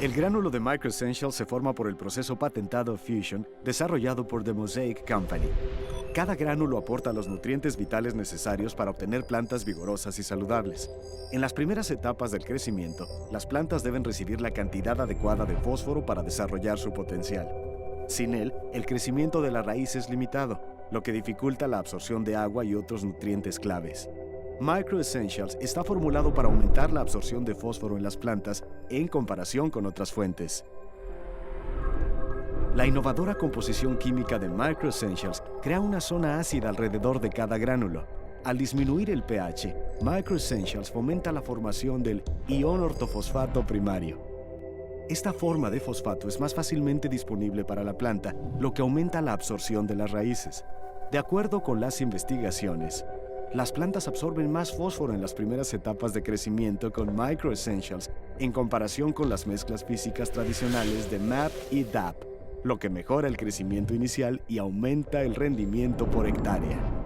El gránulo de MicroEssentials se forma por el proceso patentado Fusion desarrollado por The Mosaic Company. Cada gránulo aporta los nutrientes vitales necesarios para obtener plantas vigorosas y saludables. En las primeras etapas del crecimiento, las plantas deben recibir la cantidad adecuada de fósforo para desarrollar su potencial. Sin él, el crecimiento de la raíz es limitado, lo que dificulta la absorción de agua y otros nutrientes claves. MicroEssentials está formulado para aumentar la absorción de fósforo en las plantas en comparación con otras fuentes. La innovadora composición química de MicroEssentials crea una zona ácida alrededor de cada gránulo. Al disminuir el pH, MicroEssentials fomenta la formación del ion ortofosfato primario. Esta forma de fosfato es más fácilmente disponible para la planta, lo que aumenta la absorción de las raíces. De acuerdo con las investigaciones, las plantas absorben más fósforo en las primeras etapas de crecimiento con MicroEssentials en comparación con las mezclas físicas tradicionales de MAP y DAP, lo que mejora el crecimiento inicial y aumenta el rendimiento por hectárea.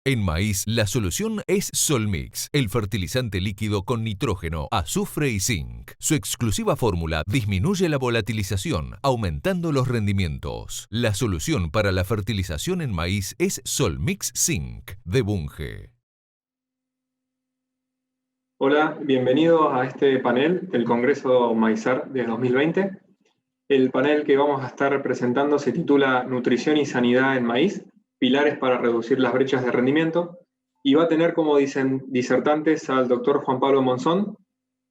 En maíz, la solución es Solmix, el fertilizante líquido con nitrógeno, azufre y zinc. Su exclusiva fórmula disminuye la volatilización, aumentando los rendimientos. La solución para la fertilización en maíz es Solmix Zinc, de Bunge. Hola, bienvenidos a este panel del Congreso Maizar de 2020. El panel que vamos a estar presentando se titula Nutrición y Sanidad en Maíz, pilares para reducir las brechas de rendimiento, y va a tener como disertantes al doctor Juan Pablo Monzón,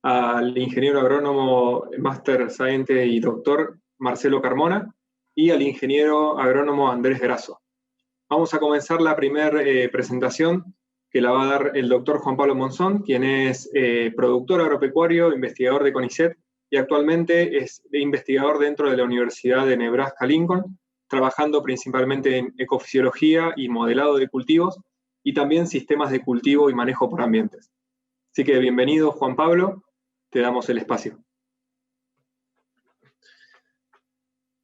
al ingeniero agrónomo Master Scientist y doctor Marcelo Carmona, y al ingeniero agrónomo Andrés Grasso. Vamos a comenzar la primera presentación que la va a dar el doctor Juan Pablo Monzón, quien es productor agropecuario, investigador de CONICET y actualmente es investigador dentro de la Universidad de Nebraska-Lincoln, trabajando principalmente en ecofisiología y modelado de cultivos y también sistemas de cultivo y manejo por ambientes. Así que bienvenido, Juan Pablo, te damos el espacio.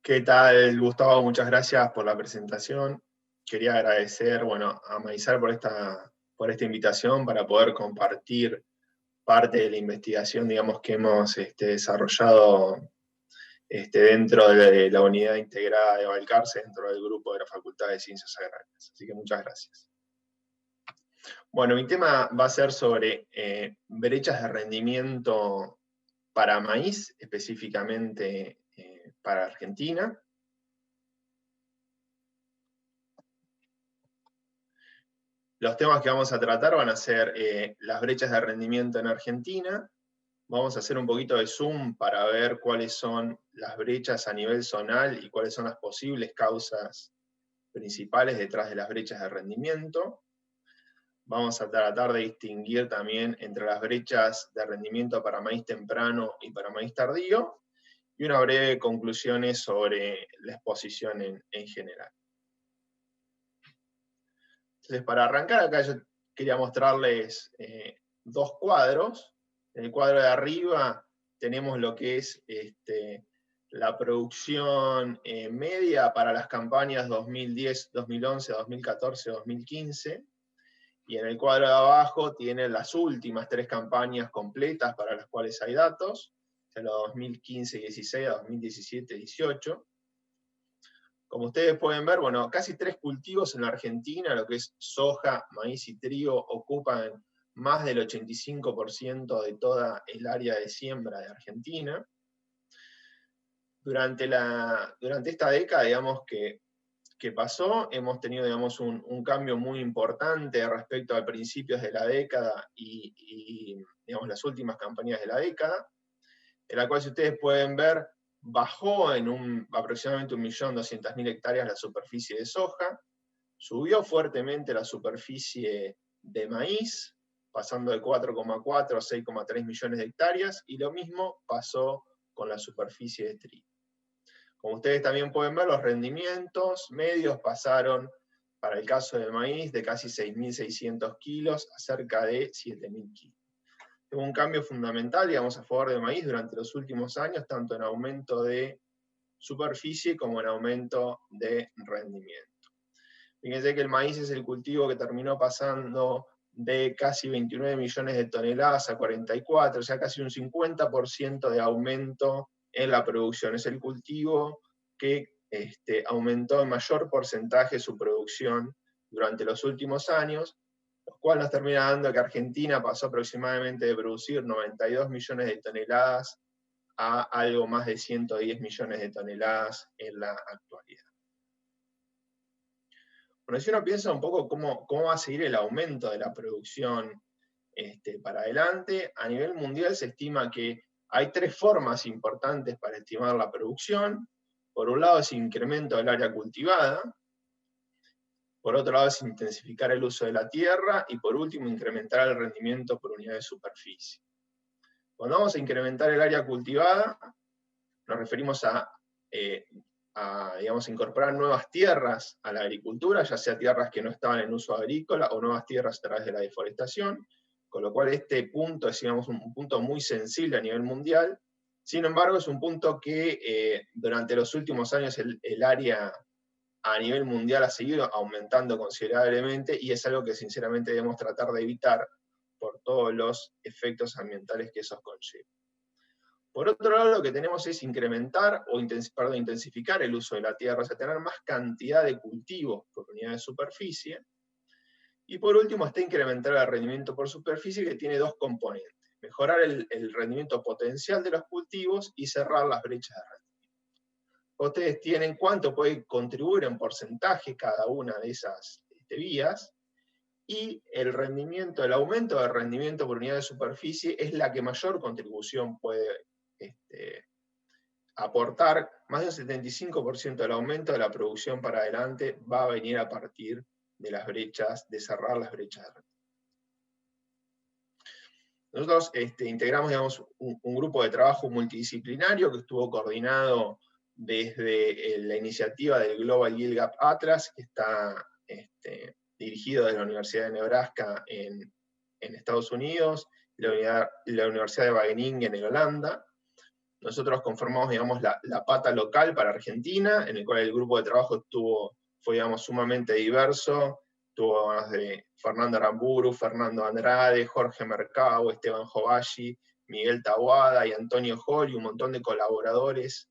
¿Qué tal, Gustavo? Muchas gracias por la presentación. Quería agradecer, a Maizar por esta invitación para poder compartir parte de la investigación, digamos, que hemos desarrollado dentro de la unidad integrada de Balcarce, dentro del grupo de la Facultad de Ciencias Agrarias. Así que muchas gracias. Bueno, mi tema va a ser sobre brechas de rendimiento para maíz, específicamente para Argentina. Los temas que vamos a tratar van a ser las brechas de rendimiento en Argentina. Vamos a hacer un poquito de zoom para ver cuáles son las brechas a nivel zonal y cuáles son las posibles causas principales detrás de las brechas de rendimiento. Vamos a tratar de distinguir también entre las brechas de rendimiento para maíz temprano y para maíz tardío, y una breve conclusión sobre la exposición en general. Entonces, para arrancar acá yo quería mostrarles dos cuadros. En el cuadro de arriba tenemos lo que es la producción media para las campañas 2010, 2011, 2014, 2015. Y en el cuadro de abajo tiene las últimas 3 campañas completas para las cuales hay datos, de los 2015-16 a 2017-18. Como ustedes pueden ver, casi 3 cultivos en la Argentina, lo que es soja, maíz y trigo, ocupan más del 85% de toda el área de siembra de Argentina. Durante esta década, digamos, que pasó, hemos tenido, digamos, un cambio muy importante respecto a principios de la década y digamos, las últimas campañas de la década, en la cual, si ustedes pueden ver, bajó en aproximadamente 1.200.000 hectáreas la superficie de soja, subió fuertemente la superficie de maíz, pasando de 4,4 a 6,3 millones de hectáreas, y lo mismo pasó con la superficie de trigo. Como ustedes también pueden ver, los rendimientos medios pasaron, para el caso del maíz, de casi 6.600 kilos a cerca de 7.000 kilos. Hubo un cambio fundamental, digamos, a favor del maíz durante los últimos años, tanto en aumento de superficie como en aumento de rendimiento. Fíjense que el maíz es el cultivo que terminó pasando de casi 29 millones de toneladas a 44, o sea, casi un 50% de aumento en la producción. Es el cultivo que aumentó en mayor porcentaje su producción durante los últimos años, lo cual nos termina dando que Argentina pasó aproximadamente de producir 92 millones de toneladas a algo más de 110 millones de toneladas en la actualidad. Bueno, si uno piensa un poco cómo va a seguir el aumento de la producción para adelante, a nivel mundial se estima que hay tres formas importantes para estimar la producción. Por un lado es incremento del área cultivada, por otro lado es intensificar el uso de la tierra, y por último incrementar el rendimiento por unidad de superficie. Cuando vamos a incrementar el área cultivada, nos referimos a digamos, incorporar nuevas tierras a la agricultura, ya sea tierras que no estaban en uso agrícola o nuevas tierras a través de la deforestación, con lo cual este punto es, digamos, un punto muy sensible a nivel mundial. Sin embargo, es un punto que durante los últimos años el área a nivel mundial ha seguido aumentando considerablemente, y es algo que sinceramente debemos tratar de evitar por todos los efectos ambientales que eso conlleva. Por otro lado, lo que tenemos es incrementar o intensificar el uso de la tierra, o sea, tener más cantidad de cultivos por unidad de superficie. Y por último está incrementar el rendimiento por superficie, que tiene dos componentes: mejorar el rendimiento potencial de los cultivos y cerrar las brechas de rendimiento. Ustedes tienen cuánto puede contribuir en porcentaje cada una de esas vías, y el rendimiento, el aumento del rendimiento por unidad de superficie es la que mayor contribución puede aportar. Más del 75% del aumento de la producción para adelante va a venir a partir de las brechas, de cerrar las brechas de rendimiento. Nosotros integramos, digamos, un grupo de trabajo multidisciplinario que estuvo coordinado desde la iniciativa del Global Yield Gap Atlas, que está dirigido desde la Universidad de Nebraska en Estados Unidos, y la Universidad de Wageningen en Holanda. Nosotros conformamos, digamos, la pata local para Argentina, en el cual el grupo de trabajo fue, digamos, sumamente diverso. Tuvo de Fernando Aramburu, Fernando Andrade, Jorge Mercado, Esteban Jovashi, Miguel Taboada y Antonio Hall, y un montón de colaboradores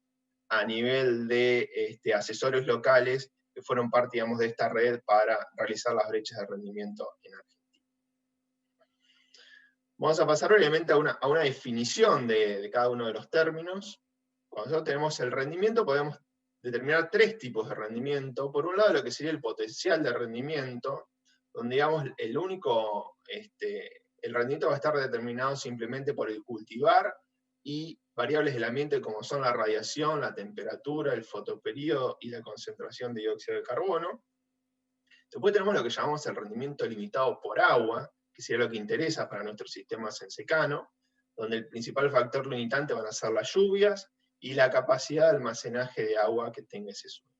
a nivel de asesores locales que fueron parte, digamos, de esta red para realizar las brechas de rendimiento en Argentina. Vamos a pasar obviamente a una definición de cada uno de los términos. Cuando nosotros tenemos el rendimiento, podemos determinar tres tipos de rendimiento. Por un lado, lo que sería el potencial de rendimiento, donde, digamos, el rendimiento va a estar determinado simplemente por el cultivar y variables del ambiente como son la radiación, la temperatura, el fotoperíodo y la concentración de dióxido de carbono. Después tenemos lo que llamamos el rendimiento limitado por agua, que sería lo que interesa para nuestro sistema sensecano, donde el principal factor limitante van a ser las lluvias y la capacidad de almacenaje de agua que tenga ese suelo.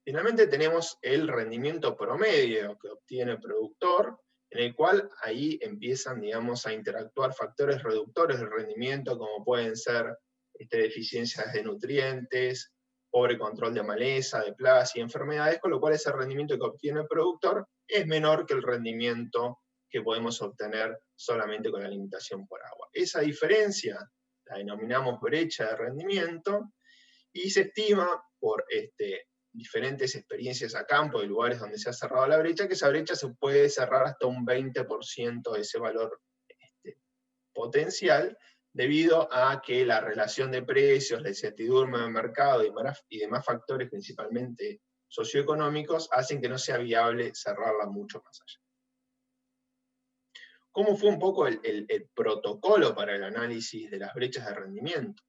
Finalmente tenemos el rendimiento promedio que obtiene el productor, en el cual ahí empiezan, digamos, a interactuar factores reductores del rendimiento, como pueden ser deficiencias de nutrientes, pobre control de maleza, de plagas y enfermedades, con lo cual ese rendimiento que obtiene el productor es menor que el rendimiento que podemos obtener solamente con la limitación por agua. Esa diferencia la denominamos brecha de rendimiento, y se estima por diferentes experiencias a campo de lugares donde se ha cerrado la brecha, que esa brecha se puede cerrar hasta un 20% de ese valor potencial, debido a que la relación de precios, la incertidumbre del mercado y demás factores, principalmente socioeconómicos, hacen que no sea viable cerrarla mucho más allá. ¿Cómo fue un poco el protocolo para el análisis de las brechas de rendimiento?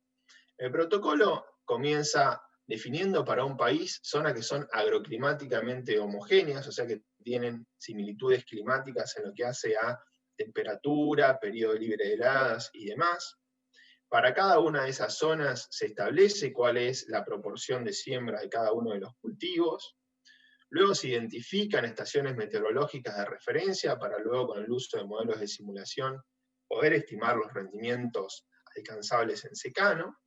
El protocolo comienza definiendo para un país zonas que son agroclimáticamente homogéneas, o sea que tienen similitudes climáticas en lo que hace a temperatura, periodo libre de heladas y demás. Para cada una de esas zonas se establece cuál es la proporción de siembra de cada uno de los cultivos. Luego se identifican estaciones meteorológicas de referencia para luego, con el uso de modelos de simulación, poder estimar los rendimientos alcanzables en secano.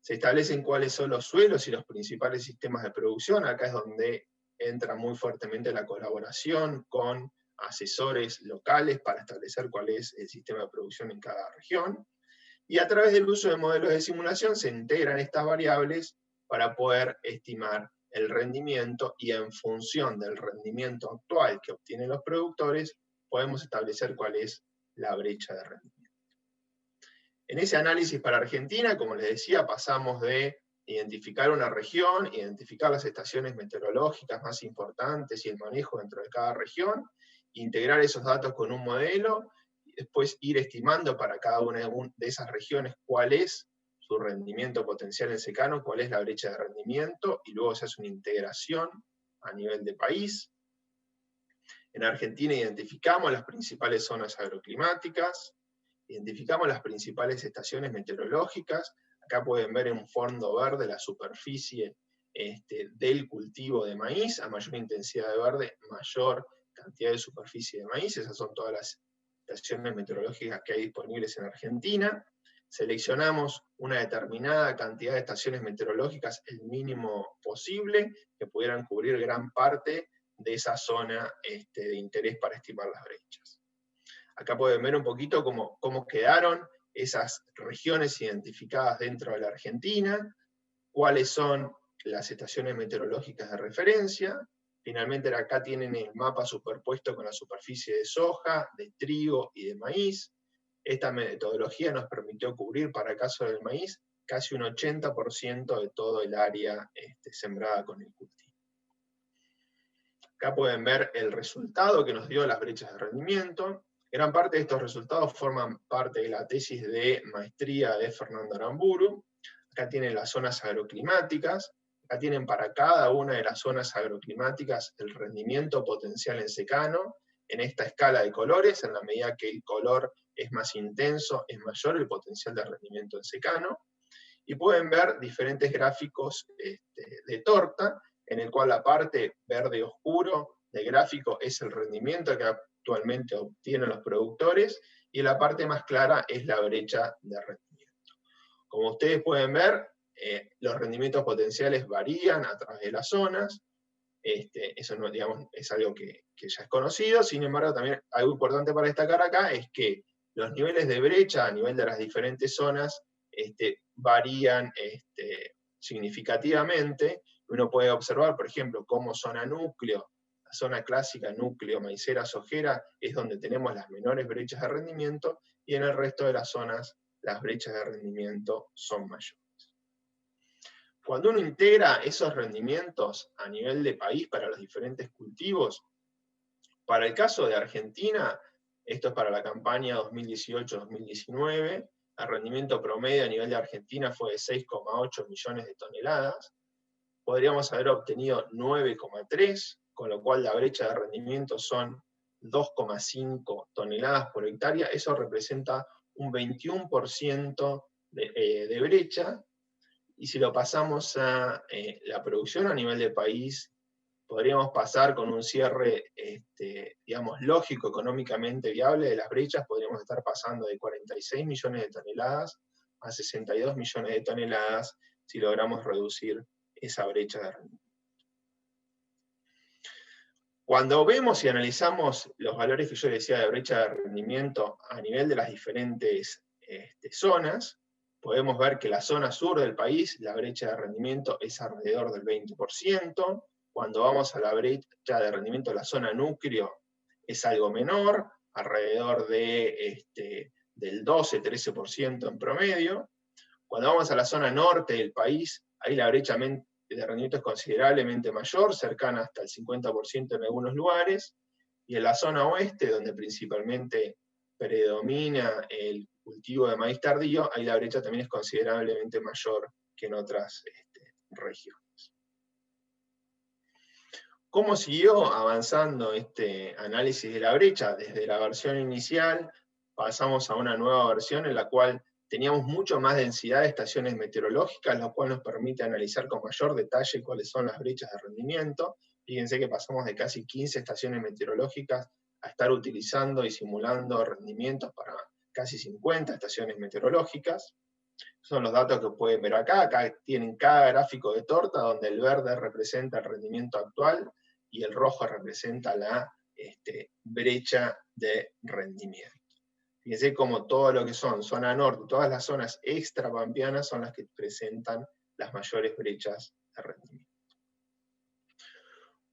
Se establecen cuáles son los suelos y los principales sistemas de producción. Acá es donde entra muy fuertemente la colaboración con asesores locales para establecer cuál es el sistema de producción en cada región, y a través del uso de modelos de simulación se integran estas variables para poder estimar el rendimiento, y en función del rendimiento actual que obtienen los productores, podemos establecer cuál es la brecha de rendimiento. En ese análisis para Argentina, como les decía, pasamos de identificar una región, identificar las estaciones meteorológicas más importantes y el manejo dentro de cada región, integrar esos datos con un modelo, y después ir estimando para cada una de esas regiones cuál es su rendimiento potencial en secano, cuál es la brecha de rendimiento, y luego se hace una integración a nivel de país. En Argentina identificamos las principales zonas agroclimáticas, identificamos las principales estaciones meteorológicas. Acá pueden ver en un fondo verde la superficie del cultivo de maíz. A mayor intensidad de verde, mayor cantidad de superficie de maíz. Esas son todas las estaciones meteorológicas que hay disponibles en Argentina. Seleccionamos una determinada cantidad de estaciones meteorológicas, el mínimo posible, que pudieran cubrir gran parte de esa zona de interés para estimar las brechas. Acá pueden ver un poquito cómo quedaron esas regiones identificadas dentro de la Argentina, cuáles son las estaciones meteorológicas de referencia. Finalmente acá tienen el mapa superpuesto con la superficie de soja, de trigo y de maíz. Esta metodología nos permitió cubrir, para el caso del maíz, casi un 80% de todo el área sembrada con el cultivo. Acá pueden ver el resultado que nos dio las brechas de rendimiento. Gran parte de estos resultados forman parte de la tesis de maestría de Fernando Aramburu. Acá tienen las zonas agroclimáticas. Acá tienen para cada una de las zonas agroclimáticas el rendimiento potencial en secano, en esta escala de colores. En la medida que el color es más intenso, es mayor el potencial de rendimiento en secano. Y pueden ver diferentes gráficos de torta, en el cual la parte verde oscuro del gráfico es el rendimiento que actualmente obtienen los productores, y la parte más clara es la brecha de rendimiento. Como ustedes pueden ver, los rendimientos potenciales varían a través de las zonas. Eso no, digamos, es algo que ya es conocido. Sin embargo, también algo importante para destacar acá es que los niveles de brecha a nivel de las diferentes zonas varían significativamente. Uno puede observar, por ejemplo, cómo zona núcleo, la zona clásica núcleo, maicera, sojera, es donde tenemos las menores brechas de rendimiento, y en el resto de las zonas las brechas de rendimiento son mayores. Cuando uno integra esos rendimientos a nivel de país para los diferentes cultivos, para el caso de Argentina, esto es para la campaña 2018-2019, el rendimiento promedio a nivel de Argentina fue de 6,8 millones de toneladas, podríamos haber obtenido 9,3, con lo cual la brecha de rendimiento son 2,5 toneladas por hectárea. Eso representa un 21% de brecha, y si lo pasamos a la producción a nivel de país, podríamos pasar con un cierre, digamos, lógico, económicamente viable de las brechas. Podríamos estar pasando de 46 millones de toneladas a 62 millones de toneladas si logramos reducir esa brecha de rendimiento. Cuando vemos y analizamos los valores que yo decía de brecha de rendimiento a nivel de las diferentes zonas, podemos ver que la zona sur del país, la brecha de rendimiento es alrededor del 20%, cuando vamos a la brecha de rendimiento de la zona núcleo es algo menor, alrededor del 12-13% en promedio. Cuando vamos a la zona norte del país, ahí la brecha de rendimiento es considerablemente mayor, cercana hasta el 50% en algunos lugares, y en la zona oeste, donde principalmente predomina el cultivo de maíz tardío, ahí la brecha también es considerablemente mayor que en otras regiones. ¿Cómo siguió avanzando este análisis de la brecha? Desde la versión inicial pasamos a una nueva versión en la cual teníamos mucho más densidad de estaciones meteorológicas, lo cual nos permite analizar con mayor detalle cuáles son las brechas de rendimiento. Fíjense que pasamos de casi 15 estaciones meteorológicas a estar utilizando y simulando rendimientos para casi 50 estaciones meteorológicas. Son los datos que pueden ver acá. Acá tienen cada gráfico de torta, donde el verde representa el rendimiento actual y el rojo representa la brecha de rendimiento. Fíjense como todo lo que son zona norte, todas las zonas extrapampeanas son las que presentan las mayores brechas de rendimiento.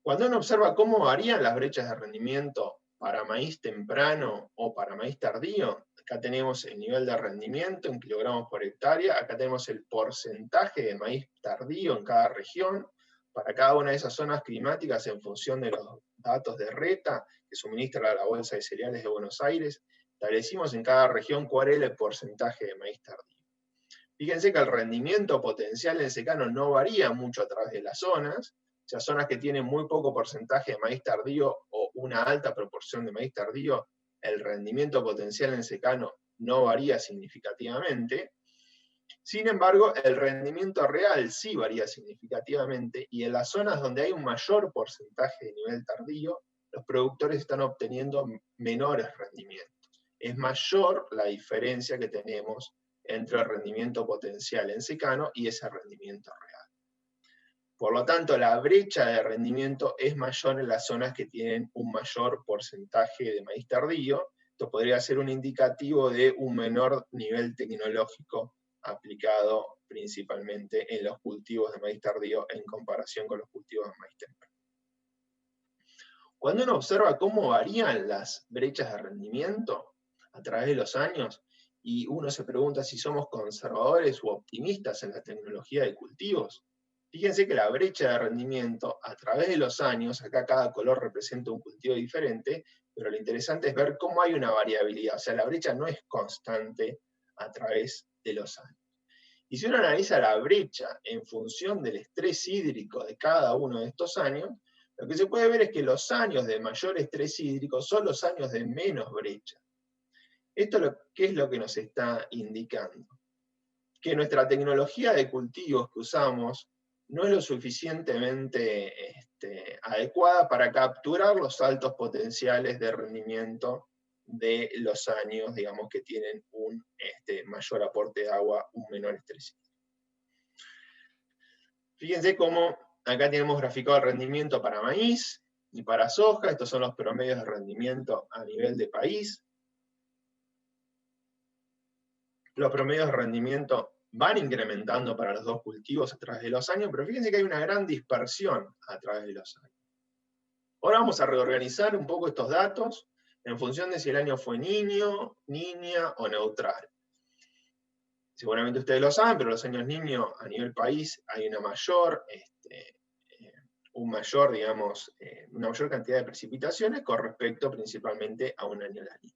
Cuando uno observa cómo varían las brechas de rendimiento para maíz temprano o para maíz tardío, acá tenemos el nivel de rendimiento en kilogramos por hectárea, acá tenemos el porcentaje de maíz tardío en cada región, para cada una de esas zonas climáticas en función de los datos de RETA que suministra la Bolsa de Cereales de Buenos Aires, establecimos en cada región cuál era el porcentaje de maíz tardío. Fíjense que el rendimiento potencial en secano no varía mucho a través de las zonas, o sea, zonas que tienen muy poco porcentaje de maíz tardío o una alta proporción de maíz tardío, el rendimiento potencial en secano no varía significativamente. Sin embargo, el rendimiento real sí varía significativamente, y en las zonas donde hay un mayor porcentaje de nivel tardío, los productores están obteniendo menores rendimientos. Es mayor la diferencia que tenemos entre el rendimiento potencial en secano y ese rendimiento real. Por lo tanto, la brecha de rendimiento es mayor en las zonas que tienen un mayor porcentaje de maíz tardío. Esto podría ser un indicativo de un menor nivel tecnológico aplicado principalmente en los cultivos de maíz tardío en comparación con los cultivos de maíz temprano. Cuando uno observa cómo varían las brechas de rendimiento a través de los años, y uno se pregunta si somos conservadores u optimistas en la tecnología de cultivos, fíjense que la brecha de rendimiento a través de los años, acá cada color representa un cultivo diferente, pero lo interesante es ver cómo hay una variabilidad, o sea, la brecha no es constante a través de los años. Y si uno analiza la brecha en función del estrés hídrico de cada uno de estos años, lo que se puede ver es que los años de mayor estrés hídrico son los años de menos brecha. ¿Esto qué es lo que nos está indicando? Que nuestra tecnología de cultivos que usamos no es lo suficientemente adecuada para capturar los altos potenciales de rendimiento de los años, digamos, que tienen un mayor aporte de agua, un menor estrés. Fíjense cómo acá tenemos graficado el rendimiento para maíz y para soja. Estos son los promedios de rendimiento a nivel de país. Los promedios de rendimiento van incrementando para los dos cultivos a través de los años, pero fíjense que hay una gran dispersión a través de los años. Ahora vamos a reorganizar un poco estos datos en función de si el año fue niño, niña o neutral. Seguramente ustedes lo saben, pero los años niño a nivel país hay una mayor cantidad de precipitaciones con respecto principalmente a un año la niña.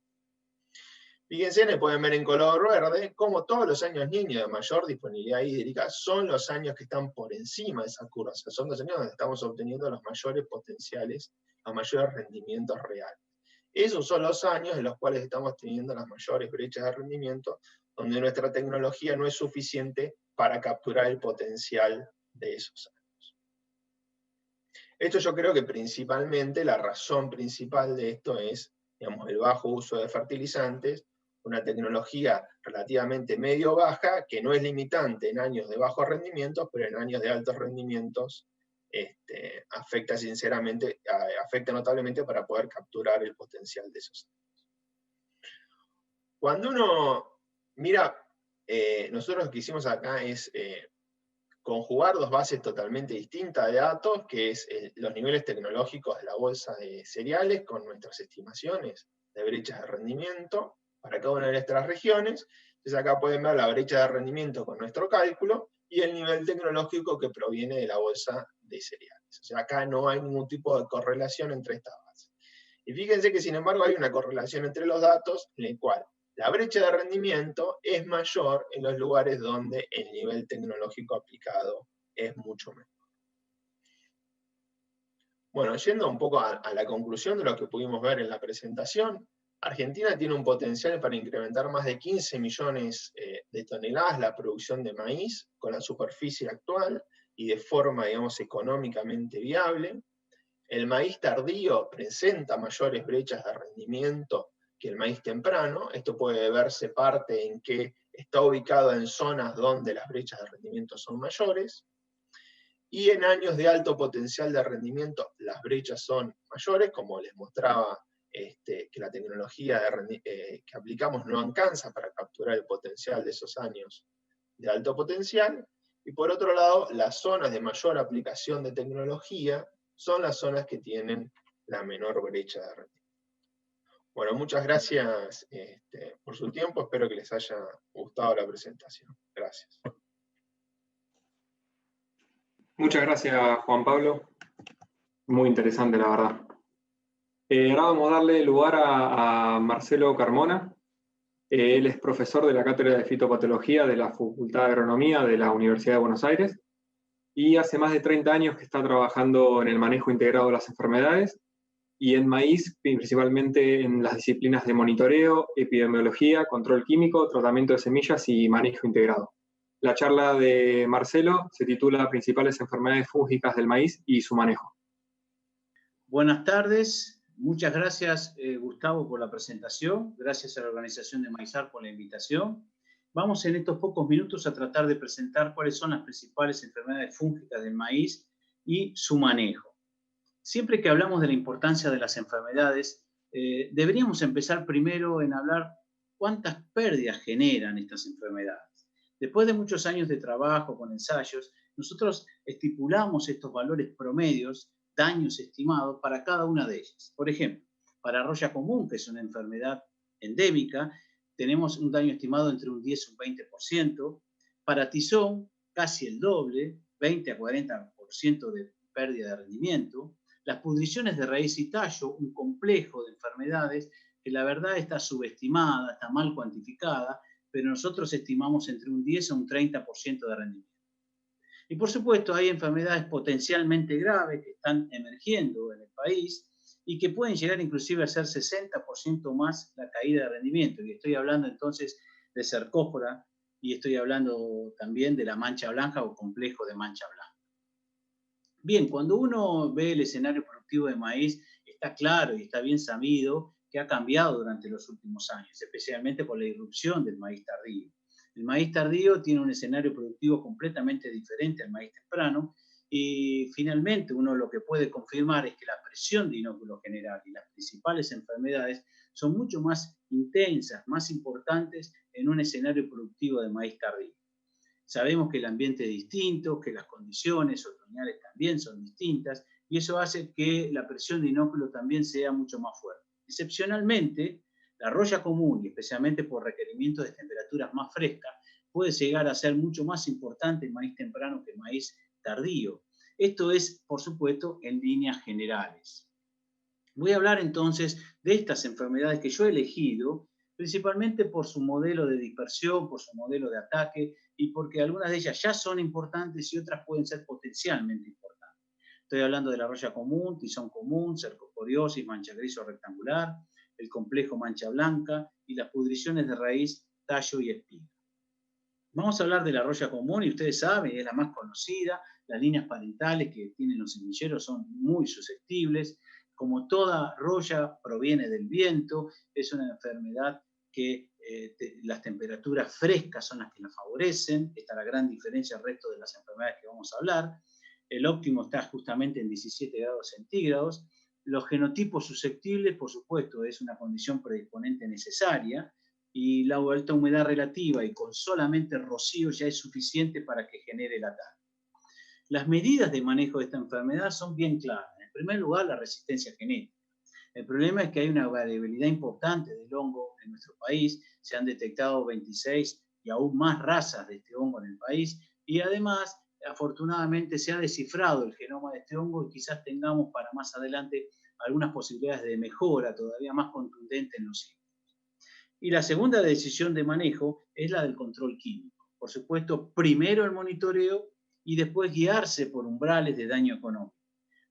Fíjense, pueden ver en color verde cómo todos los años niños de mayor disponibilidad hídrica son los años que están por encima de esa curva. O sea, son los años donde estamos obteniendo los mayores potenciales, los mayores rendimientos reales. Esos son los años en los cuales estamos teniendo las mayores brechas de rendimiento, donde nuestra tecnología no es suficiente para capturar el potencial de esos años. Esto yo creo que principalmente, la razón principal de esto es, digamos, el bajo uso de fertilizantes, una tecnología relativamente medio-baja, que no es limitante en años de bajos rendimientos, pero en años de altos rendimientos afecta notablemente para poder capturar el potencial de esos años. Cuando uno mira, nosotros lo que hicimos acá es conjugar dos bases totalmente distintas de datos, que es los niveles tecnológicos de la bolsa de cereales con nuestras estimaciones de brechas de rendimiento para cada una de nuestras regiones. Entonces acá pueden ver la brecha de rendimiento con nuestro cálculo y el nivel tecnológico que proviene de la bolsa de cereales. O sea, acá no hay ningún tipo de correlación entre estas bases. Y fíjense que sin embargo hay una correlación entre los datos en el cual la brecha de rendimiento es mayor en los lugares donde el nivel tecnológico aplicado es mucho menor. Bueno, yendo un poco a la conclusión de lo que pudimos ver en la presentación, Argentina tiene un potencial para incrementar más de 15 millones de toneladas la producción de maíz con la superficie actual y de forma, digamos, económicamente viable. El maíz tardío presenta mayores brechas de rendimiento que el maíz temprano. Esto puede verse parte en que está ubicado en zonas donde las brechas de rendimiento son mayores. Y en años de alto potencial de rendimiento, las brechas son mayores, como les mostraba, que la tecnología que aplicamos no alcanza para capturar el potencial de esos años de alto potencial. Y por otro lado, las zonas de mayor aplicación de tecnología son las zonas que tienen la menor brecha de rendimiento. Bueno, muchas gracias por su tiempo, espero que les haya gustado la presentación. Gracias. Muchas gracias, Juan Pablo. Muy interesante, la verdad. Ahora vamos a darle lugar a Marcelo Carmona. Él es profesor de la Cátedra de Fitopatología de la Facultad de Agronomía de la Universidad de Buenos Aires y hace más de 30 años que está trabajando en el manejo integrado de las enfermedades y en maíz, principalmente en las disciplinas de monitoreo, epidemiología, control químico, tratamiento de semillas y manejo integrado. La charla de Marcelo se titula Principales enfermedades fúngicas del maíz y su manejo. Buenas tardes. Muchas gracias, Gustavo, por la presentación. Gracias a la organización de Maizar por la invitación. Vamos en estos pocos minutos a tratar de presentar cuáles son las principales enfermedades fúngicas del maíz y su manejo. Siempre que hablamos de la importancia de las enfermedades, deberíamos empezar primero en hablar cuántas pérdidas generan estas enfermedades. Después de muchos años de trabajo con ensayos, nosotros estipulamos estos valores promedios, daños estimados para cada una de ellas. Por ejemplo, para roya común, que es una enfermedad endémica, tenemos un daño estimado entre un 10 y un 20%. Para tizón, casi el doble, 20 a 40% de pérdida de rendimiento. Las pudriciones de raíz y tallo, un complejo de enfermedades que la verdad está subestimada, está mal cuantificada, pero nosotros estimamos entre un 10 a un 30% de rendimiento. Y por supuesto hay enfermedades potencialmente graves que están emergiendo en el país y que pueden llegar inclusive a ser 60% más la caída de rendimiento. Y estoy hablando entonces de cercóspora y estoy hablando también de la mancha blanca o complejo de mancha blanca. Bien, cuando uno ve el escenario productivo de maíz, está claro y está bien sabido que ha cambiado durante los últimos años, especialmente por la irrupción del maíz tardío. El maíz tardío tiene un escenario productivo completamente diferente al maíz temprano y finalmente uno lo que puede confirmar es que la presión de inóculo general y las principales enfermedades son mucho más intensas, más importantes en un escenario productivo de maíz tardío. Sabemos que el ambiente es distinto, que las condiciones otoñales también son distintas y eso hace que la presión de inóculo también sea mucho más fuerte. Excepcionalmente, la roya común, y especialmente por requerimientos de temperaturas más frescas, puede llegar a ser mucho más importante el maíz temprano que el maíz tardío. Esto es, por supuesto, en líneas generales. Voy a hablar entonces de estas enfermedades que yo he elegido, principalmente por su modelo de dispersión, por su modelo de ataque, y porque algunas de ellas ya son importantes y otras pueden ser potencialmente importantes. Estoy hablando de la roya común, tizón común, cercosporiosis, mancha gris o rectangular, el complejo mancha blanca y las pudriciones de raíz, tallo y espiga. Vamos a hablar de la roya común y ustedes saben, es la más conocida, las líneas parentales que tienen los semilleros son muy susceptibles. Como toda roya proviene del viento, es una enfermedad que las temperaturas frescas son las que la favorecen. Esta es la gran diferencia al resto de las enfermedades que vamos a hablar. El óptimo está justamente en 17 grados centígrados. Los genotipos susceptibles, por supuesto, es una condición predisponente necesaria y la alta humedad relativa y con solamente rocío ya es suficiente para que genere el ataque. Las medidas de manejo de esta enfermedad son bien claras. En primer lugar, la resistencia genética. El problema es que hay una variabilidad importante del hongo en nuestro país. Se han detectado 26 y aún más razas de este hongo en el país y además, afortunadamente, se ha descifrado el genoma de este hongo y quizás tengamos para más adelante algunas posibilidades de mejora todavía más contundente en los higos. Y la segunda decisión de manejo es la del control químico. Por supuesto, primero el monitoreo y después guiarse por umbrales de daño económico.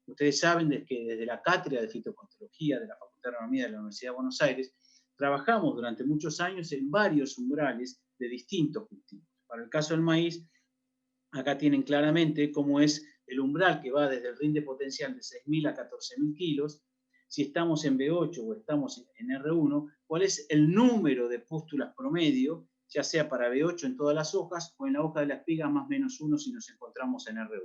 Ustedes saben que desde la Cátedra de Fitopatología de la Facultad de Agronomía de la Universidad de Buenos Aires trabajamos durante muchos años en varios umbrales de distintos cultivos. Para el caso del maíz, acá tienen claramente cómo es el umbral que va desde el rinde potencial de 6.000 a 14.000 kilos. Si estamos en B8 o estamos en R1, cuál es el número de pústulas promedio, ya sea para B8 en todas las hojas o en la hoja de la espiga más menos 1 si nos encontramos en R1.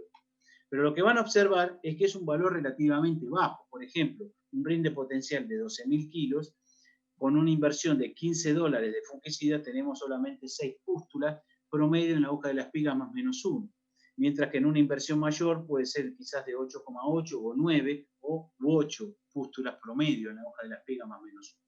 Pero lo que van a observar es que es un valor relativamente bajo. Por ejemplo, un rinde potencial de 12.000 kilos, con una inversión de $15 de fungicida, tenemos solamente 6 pústulas, promedio en la hoja de la espiga más menos 1. Mientras que en una inversión mayor puede ser quizás de 8,8 o 9 u 8 pústulas promedio en la hoja de la espiga más menos 1.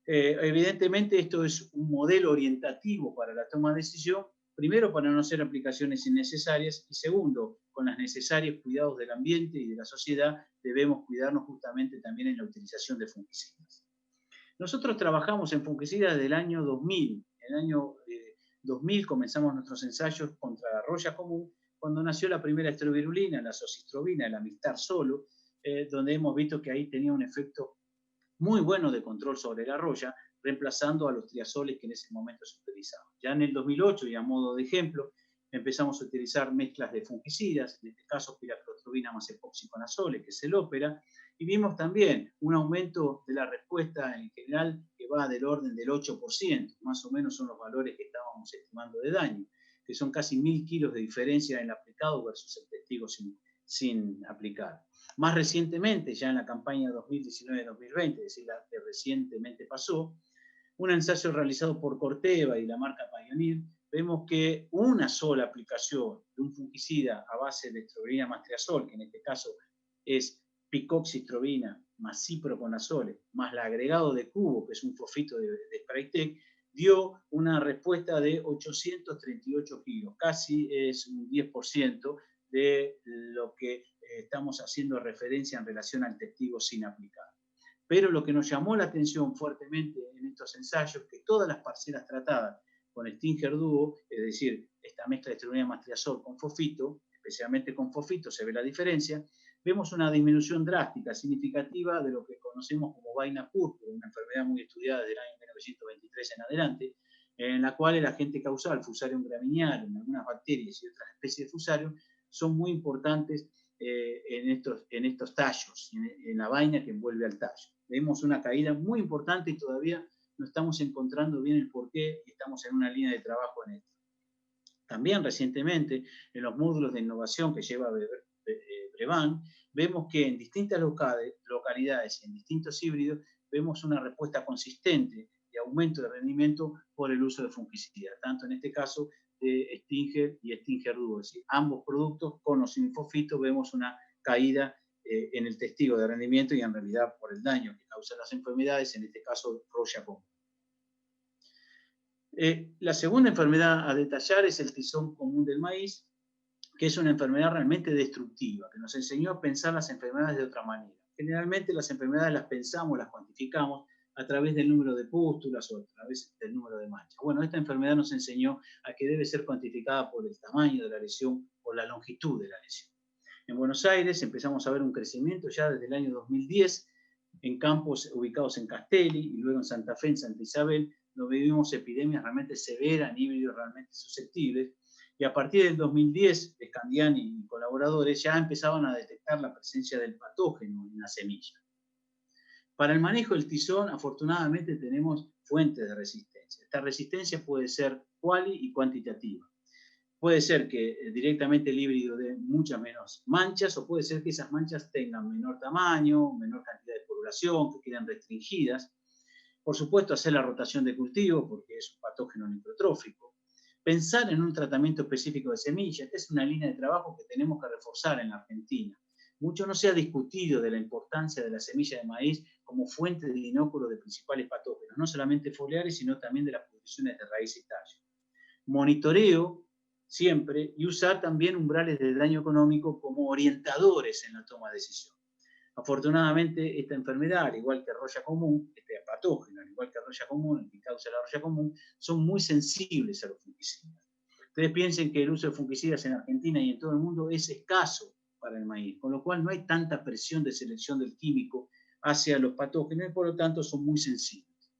Evidentemente esto es un modelo orientativo para la toma de decisión, primero para no hacer aplicaciones innecesarias y segundo, con los necesarios cuidados del ambiente y de la sociedad, debemos cuidarnos justamente también en la utilización de fungicidas. Nosotros trabajamos en fungicidas desde el año 2000. En el año 2000 comenzamos nuestros ensayos contra la roya común, cuando nació la primera estrovirulina, la azocistrobina, el Amistar solo, donde hemos visto que ahí tenía un efecto muy bueno de control sobre la roya, reemplazando a los triazoles que en ese momento se utilizaban. Ya en el 2008, y a modo de ejemplo, empezamos a utilizar mezclas de fungicidas, en este caso piraclostrobina más epoxiconazole, que es el ópera, y vimos también un aumento de la respuesta en general que va del orden del 8%, más o menos son los valores que estábamos estimando de daño, que son casi 1.000 kilos de diferencia en el aplicado versus el testigo sin aplicar. Más recientemente, ya en la campaña 2019-2020, es decir, la que recientemente pasó, un ensayo realizado por Corteva y la marca Pioneer, vemos que una sola aplicación de un fungicida a base de estrovirina más triazol, que en este caso es picoxistrobina más ciproconazole, más el agregado de cubo, que es un fosfito de Spraytec, dio una respuesta de 838 kilos, casi es un 10% de lo que estamos haciendo referencia en relación al testigo sin aplicar. Pero lo que nos llamó la atención fuertemente en estos ensayos, que todas las parcelas tratadas con Stinger Duo, es decir, esta mezcla de estrovirina más triazol con fosfito, especialmente con fosfito se ve la diferencia, vemos una disminución drástica, significativa de lo que conocemos como vaina púrpura, una enfermedad muy estudiada desde el año 1923 en adelante, en la cual el agente causal, Fusarium graminearum, en algunas bacterias y otras especies de Fusarium, son muy importantes en estos tallos, en la vaina que envuelve al tallo. Vemos una caída muy importante y todavía no estamos encontrando bien el porqué y estamos en una línea de trabajo en esto. También recientemente, en los módulos de innovación que lleva Brevan, vemos que en distintas localidades y en distintos híbridos vemos una respuesta consistente de aumento de rendimiento por el uso de fungicida, tanto en este caso de Stinger y Stinger Duo. Es decir, ambos productos, con o sin fosfito, vemos una caída en el testigo de rendimiento y en realidad por el daño que causan las enfermedades, en este caso roya común. La segunda enfermedad a detallar es el tizón común del maíz, que es una enfermedad realmente destructiva, que nos enseñó a pensar las enfermedades de otra manera. Generalmente las enfermedades las pensamos, las cuantificamos a través del número de pústulas o a través del número de manchas. Bueno, esta enfermedad nos enseñó a que debe ser cuantificada por el tamaño de la lesión o la longitud de la lesión. En Buenos Aires empezamos a ver un crecimiento ya desde el año 2010 en campos ubicados en Castelli y luego en Santa Fe, en Santa Isabel, donde vivimos epidemias realmente severas, en híbridos realmente susceptibles. Y a partir del 2010, Scandiani y colaboradores ya empezaban a detectar la presencia del patógeno en la semilla. Para el manejo del tizón, afortunadamente tenemos fuentes de resistencia. Esta resistencia puede ser cuali y cuantitativa. Puede ser que directamente el híbrido dé muchas menos manchas, o puede ser que esas manchas tengan menor tamaño, menor cantidad de población, que quedan restringidas. Por supuesto, hacer la rotación de cultivo, porque es un patógeno nitrotrófico. Pensar en un tratamiento específico de semillas, que es una línea de trabajo que tenemos que reforzar en la Argentina. Mucho no se ha discutido de la importancia de la semilla de maíz como fuente de inóculo de principales patógenos, no solamente foliares, sino también de las pudriciones de raíz y tallo. Monitoreo siempre y usar también umbrales de daño económico como orientadores en la toma de decisión. Afortunadamente, esta enfermedad, al igual que roya común, este patógeno, al igual que roya común, el que causa la roya común, son muy sensibles a los fungicidas. Ustedes piensen que el uso de fungicidas en Argentina y en todo el mundo es escaso para el maíz, con lo cual no hay tanta presión de selección del químico hacia los patógenos y por lo tanto son muy sensibles.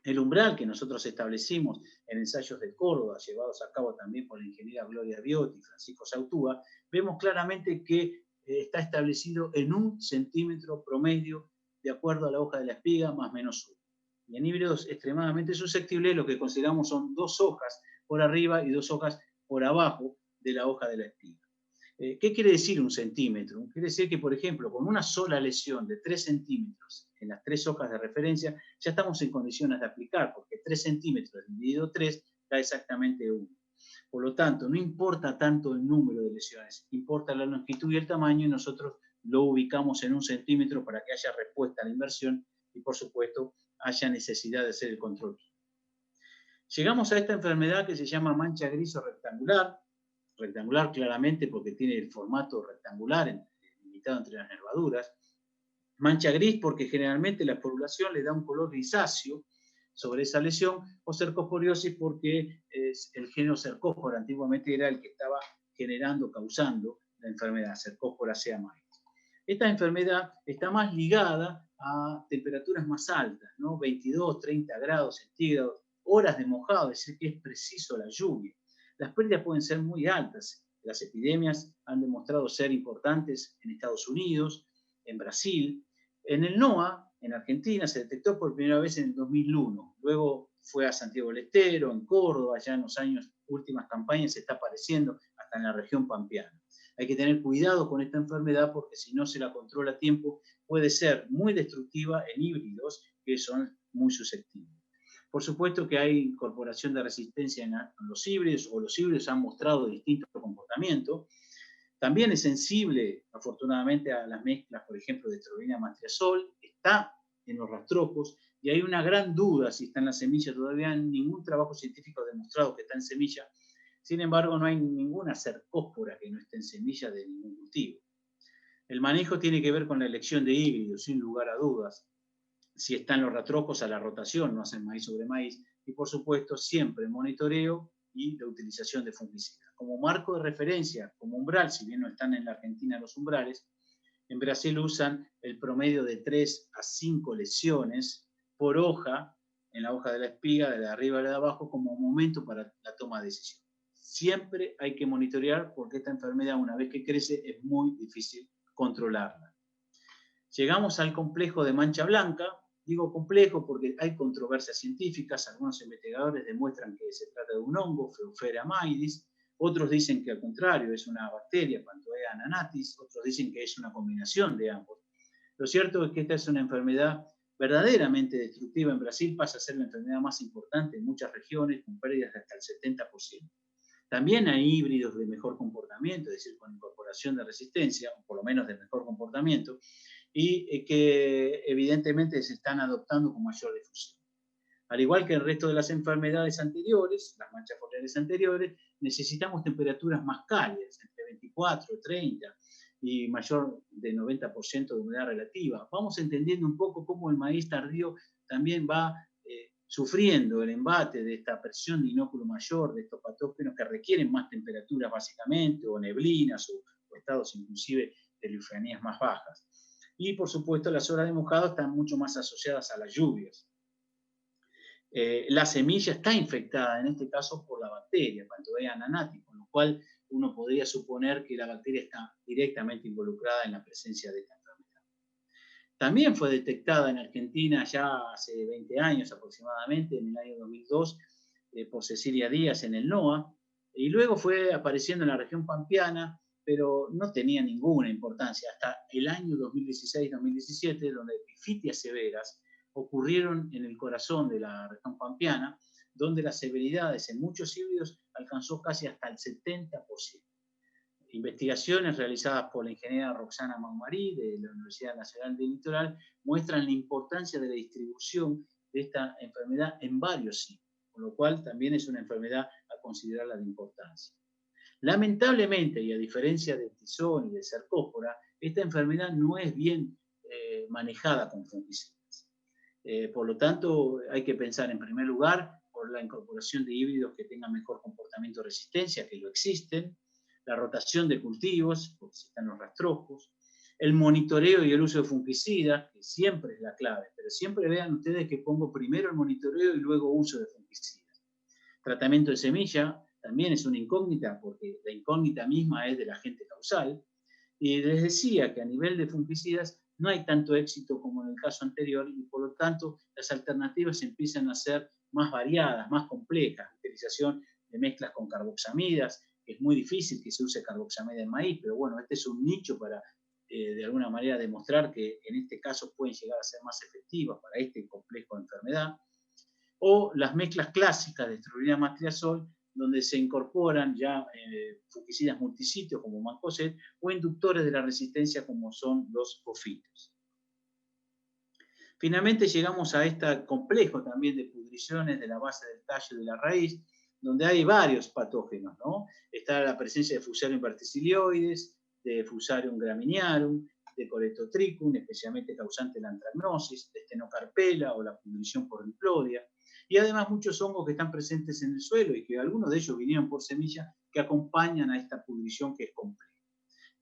El umbral que nosotros establecimos en ensayos de Córdoba, llevados a cabo también por la ingeniera Gloria Biotti y Francisco Sautúa, vemos claramente que está establecido en 1 centímetro promedio de acuerdo a la hoja de la espiga más menos 1. Y en híbridos extremadamente susceptibles lo que consideramos son 2 hojas por arriba y 2 hojas por abajo de la hoja de la espiga. ¿Qué quiere decir 1 centímetro? Quiere decir que, por ejemplo, con una sola lesión de 3 centímetros en las 3 hojas de referencia, ya estamos en condiciones de aplicar, porque 3 centímetros dividido 3 da exactamente 1. Por lo tanto, no importa tanto el número de lesiones, importa la longitud y el tamaño, y nosotros lo ubicamos en 1 centímetro para que haya respuesta a la inversión y, por supuesto, haya necesidad de hacer el control. Llegamos a esta enfermedad que se llama mancha gris o rectangular. Rectangular claramente porque tiene el formato rectangular limitado entre las nervaduras. Mancha gris porque generalmente la esporulación le da un color grisáceo sobre esa lesión, o cercosporiosis porque el género cercóspora antiguamente era el que estaba generando, causando la enfermedad, Cercospora sea maíz. Esta enfermedad está más ligada a temperaturas más altas, ¿no? 22, 30 grados centígrados, horas de mojado, es decir, que es preciso la lluvia. Las pérdidas pueden ser muy altas. Las epidemias han demostrado ser importantes en Estados Unidos, en Brasil. En el NOA, en Argentina, se detectó por primera vez en el 2001. Luego fue a Santiago del Estero, en Córdoba, ya en los años, últimas campañas, se está apareciendo hasta en la región pampeana. Hay que tener cuidado con esta enfermedad porque si no se la controla a tiempo, puede ser muy destructiva en híbridos que son muy susceptibles. Por supuesto que hay incorporación de resistencia en los híbridos, o los híbridos han mostrado distintos comportamientos. También es sensible, afortunadamente, a las mezclas, por ejemplo, de estrobina matriazol, está en los rastrojos, y hay una gran duda si está en la semilla. Todavía ningún trabajo científico ha demostrado que está en semilla. Sin embargo, no hay ninguna cercóspora que no esté en semilla de ningún cultivo. El manejo tiene que ver con la elección de híbridos, sin lugar a dudas. Si están los rastrojos, a la rotación, no hacen maíz sobre maíz, y por supuesto siempre monitoreo y la utilización de fungicidas. Como marco de referencia, como umbral, si bien no están en la Argentina los umbrales, en Brasil usan el promedio de 3 a 5 lesiones por hoja, en la hoja de la espiga, de arriba a la de abajo, como momento para la toma de decisión. Siempre hay que monitorear porque esta enfermedad, una vez que crece, es muy difícil controlarla. Llegamos al complejo de mancha blanca. Digo complejo porque hay controversias científicas. Algunos investigadores demuestran que se trata de un hongo, Pheophera maidis. Otros dicen que al contrario es una bacteria, Phantoea ananatis. Otros dicen que es una combinación de ambos. Lo cierto es que esta es una enfermedad verdaderamente destructiva. En Brasil pasa a ser la enfermedad más importante en muchas regiones, con pérdidas de hasta el 70%. También hay híbridos de mejor comportamiento, es decir, con incorporación de resistencia, o por lo menos de mejor comportamiento, y que evidentemente se están adoptando con mayor difusión. Al igual que el resto de las enfermedades anteriores, las manchas foliares anteriores, necesitamos temperaturas más cálidas, entre 24, 30 y mayor de 90% de humedad relativa. Vamos entendiendo un poco cómo el maíz tardío también va sufriendo el embate de esta presión de inóculo mayor, de estos patógenos que requieren más temperaturas básicamente, o neblinas, o estados inclusive de leufanías más bajas. Y por supuesto las horas de mojado están mucho más asociadas a las lluvias. La semilla está infectada, en este caso, por la bacteria, Phantoea ananatis, con lo cual uno podría suponer que la bacteria está directamente involucrada en la presencia de esta enfermedad. También fue detectada en Argentina ya hace 20 años aproximadamente, en el año 2002, por Cecilia Díaz en el NOA, y luego fue apareciendo en la región pampeana, pero no tenía ninguna importancia, hasta el año 2016-2017, donde epifitias severas ocurrieron en el corazón de la región pampeana, donde las severidades en muchos híbridos alcanzó casi hasta el 70%. Investigaciones realizadas por la ingeniera Roxana Maumarí de la Universidad Nacional del Litoral muestran la importancia de la distribución de esta enfermedad en varios híbridos, con lo cual también es una enfermedad a considerarla de importancia. Lamentablemente, y a diferencia de tizón y de cercóspora, esta enfermedad no es bien manejada con fungicidas. Por lo tanto, hay que pensar en primer lugar por la incorporación de híbridos que tengan mejor comportamiento de resistencia, que lo existen, la rotación de cultivos, porque están los rastrojos, el monitoreo y el uso de fungicidas, que siempre es la clave, pero siempre vean ustedes que pongo primero el monitoreo y luego uso de fungicidas. Tratamiento de semilla también es una incógnita, porque la incógnita misma es del agente causal, y les decía que a nivel de fungicidas no hay tanto éxito como en el caso anterior, y por lo tanto las alternativas empiezan a ser más variadas, más complejas, utilización de mezclas con carboxamidas, es muy difícil que se use carboxamida en maíz, pero bueno, este es un nicho para de alguna manera demostrar que en este caso pueden llegar a ser más efectivas para este complejo de enfermedad. O las mezclas clásicas de estrulina matriazol, donde se incorporan ya fungicidas multisitios como mancozeb o inductores de la resistencia como son los bofitos. Finalmente llegamos a este complejo también de pudriciones de la base del tallo y de la raíz, donde hay varios patógenos, ¿no? Está la presencia de Fusarium verticilioides, de Fusarium graminearum, de Coledotrichum, especialmente causante de la anthragnosis, de Stenocarpella o la pudrición por diplodia, y además muchos hongos que están presentes en el suelo y que algunos de ellos vinieron por semilla que acompañan a esta pudrición que es compleja.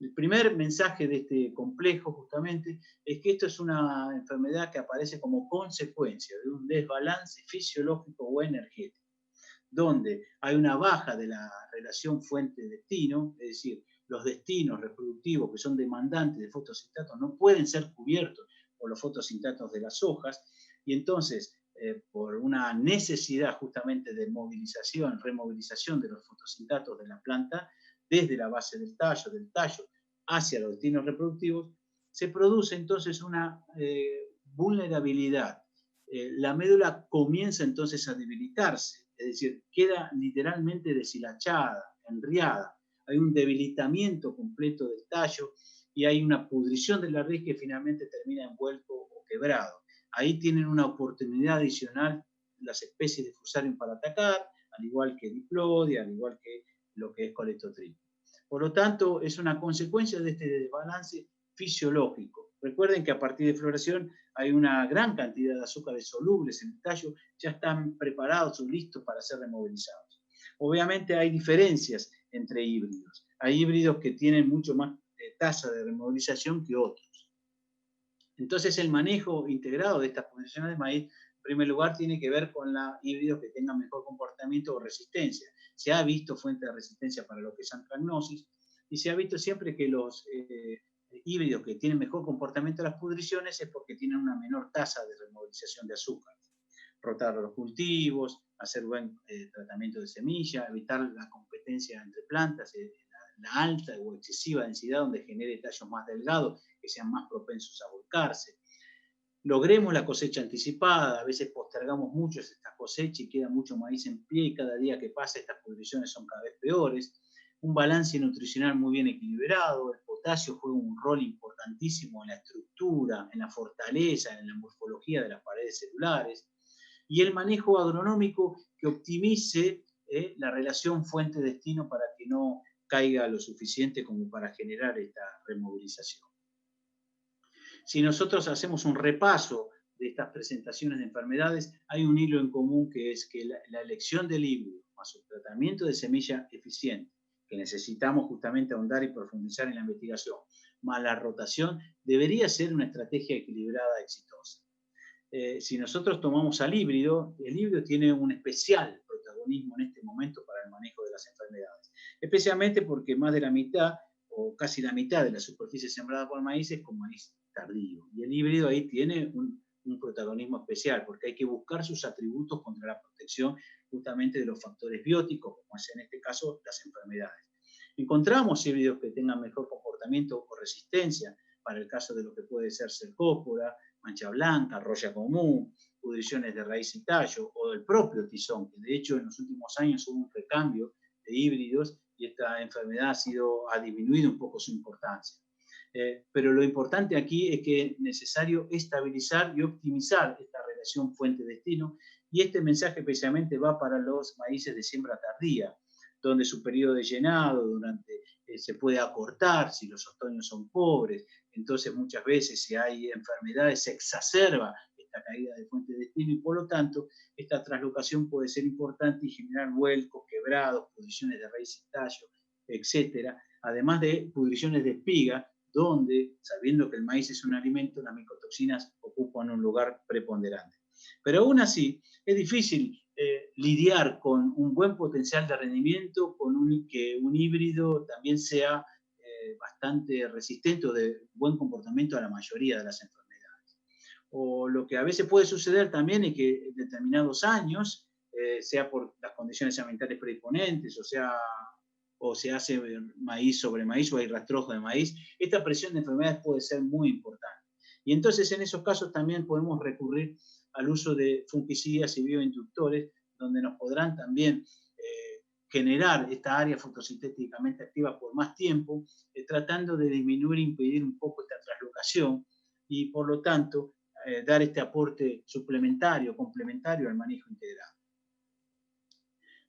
El primer mensaje de este complejo justamente es que esto es una enfermedad que aparece como consecuencia de un desbalance fisiológico o energético, donde hay una baja de la relación fuente-destino, es decir, los destinos reproductivos que son demandantes de fotosintatos no pueden ser cubiertos por los fotosintatos de las hojas, y entonces por una necesidad justamente de movilización, removilización de los fotosintatos de la planta, desde la base del tallo hacia los destinos reproductivos, se produce entonces una vulnerabilidad. La médula comienza entonces a debilitarse, es decir, queda literalmente deshilachada, enriada. Hay un debilitamiento completo del tallo y hay una pudrición de la raíz que finalmente termina envuelto o quebrado. Ahí tienen una oportunidad adicional las especies de Fusarium para atacar, al igual que Diplodia, al igual que lo que es Coledotrichum. Por lo tanto, es una consecuencia de este desbalance fisiológico. Recuerden que a partir de floración hay una gran cantidad de azúcares solubles en el tallo, ya están preparados o listos para ser removilizados. Obviamente hay diferencias entre híbridos. Hay híbridos que tienen mucho más tasa de removilización que otros. Entonces el manejo integrado de estas pudriciones de maíz, en primer lugar, tiene que ver con los híbridos que tengan mejor comportamiento o resistencia. Se ha visto fuente de resistencia para lo que es antragnosis, y se ha visto siempre que los híbridos que tienen mejor comportamiento de las pudriciones es porque tienen una menor tasa de removilización de azúcar. Rotar los cultivos, hacer buen tratamiento de semilla, evitar la competencia entre plantas, la alta o excesiva densidad donde genere tallos más delgados que sean más propensos a volcarse. Logremos la cosecha anticipada, a veces postergamos mucho esta cosecha y queda mucho maíz en pie y cada día que pasa estas pudriciones son cada vez peores. Un balance nutricional muy bien equilibrado, el potasio juega un rol importantísimo en la estructura, en la fortaleza, en la morfología de las paredes celulares, y el manejo agronómico que optimice la relación fuente-destino para que no caiga lo suficiente como para generar esta removilización. Si nosotros hacemos un repaso de estas presentaciones de enfermedades, hay un hilo en común que es que la elección del híbrido más el tratamiento de semilla eficiente, que necesitamos justamente ahondar y profundizar en la investigación, más la rotación, debería ser una estrategia equilibrada exitosa. Si nosotros tomamos al híbrido, el híbrido tiene un especial protagonismo en este momento para el manejo de las enfermedades, especialmente porque más de la mitad o casi la mitad de la superficie sembrada por maíz es con maíz tardío, y el híbrido ahí tiene un protagonismo especial porque hay que buscar sus atributos contra la protección justamente de los factores bióticos, como es en este caso las enfermedades. Encontramos híbridos que tengan mejor comportamiento o resistencia para el caso de lo que puede ser cercópora, mancha blanca, roya común, pudriciones de raíz y tallo, o del propio tizón, que de hecho en los últimos años hubo un recambio de híbridos y esta enfermedad ha disminuido un poco su importancia. Pero lo importante aquí es que es necesario estabilizar y optimizar esta relación fuente-destino, y este mensaje especialmente va para los maíces de siembra tardía, donde su periodo de llenado se puede acortar si los otoños son pobres. Entonces muchas veces si hay enfermedades se exacerba esta caída de fuente de destino y por lo tanto esta translocación puede ser importante y generar vuelcos, quebrados, pudriciones de raíz y tallo, etc. Además de pudriciones de espiga, donde, sabiendo que el maíz es un alimento, las micotoxinas ocupan un lugar preponderante. Pero aún así, es difícil lidiar con un buen potencial de rendimiento, con que un híbrido también sea bastante resistente o de buen comportamiento a la mayoría de las enfermedades. O lo que a veces puede suceder también es que en determinados años, sea por las condiciones ambientales predisponentes, o sea o se hace maíz sobre maíz o hay rastrojo de maíz, esta presión de enfermedades puede ser muy importante. Y entonces en esos casos también podemos recurrir al uso de fungicidas y bioinductores, donde nos podrán también generar esta área fotosintéticamente activa por más tiempo, tratando de disminuir e impedir un poco esta traslocación y por lo tanto dar este aporte suplementario, complementario al manejo integral.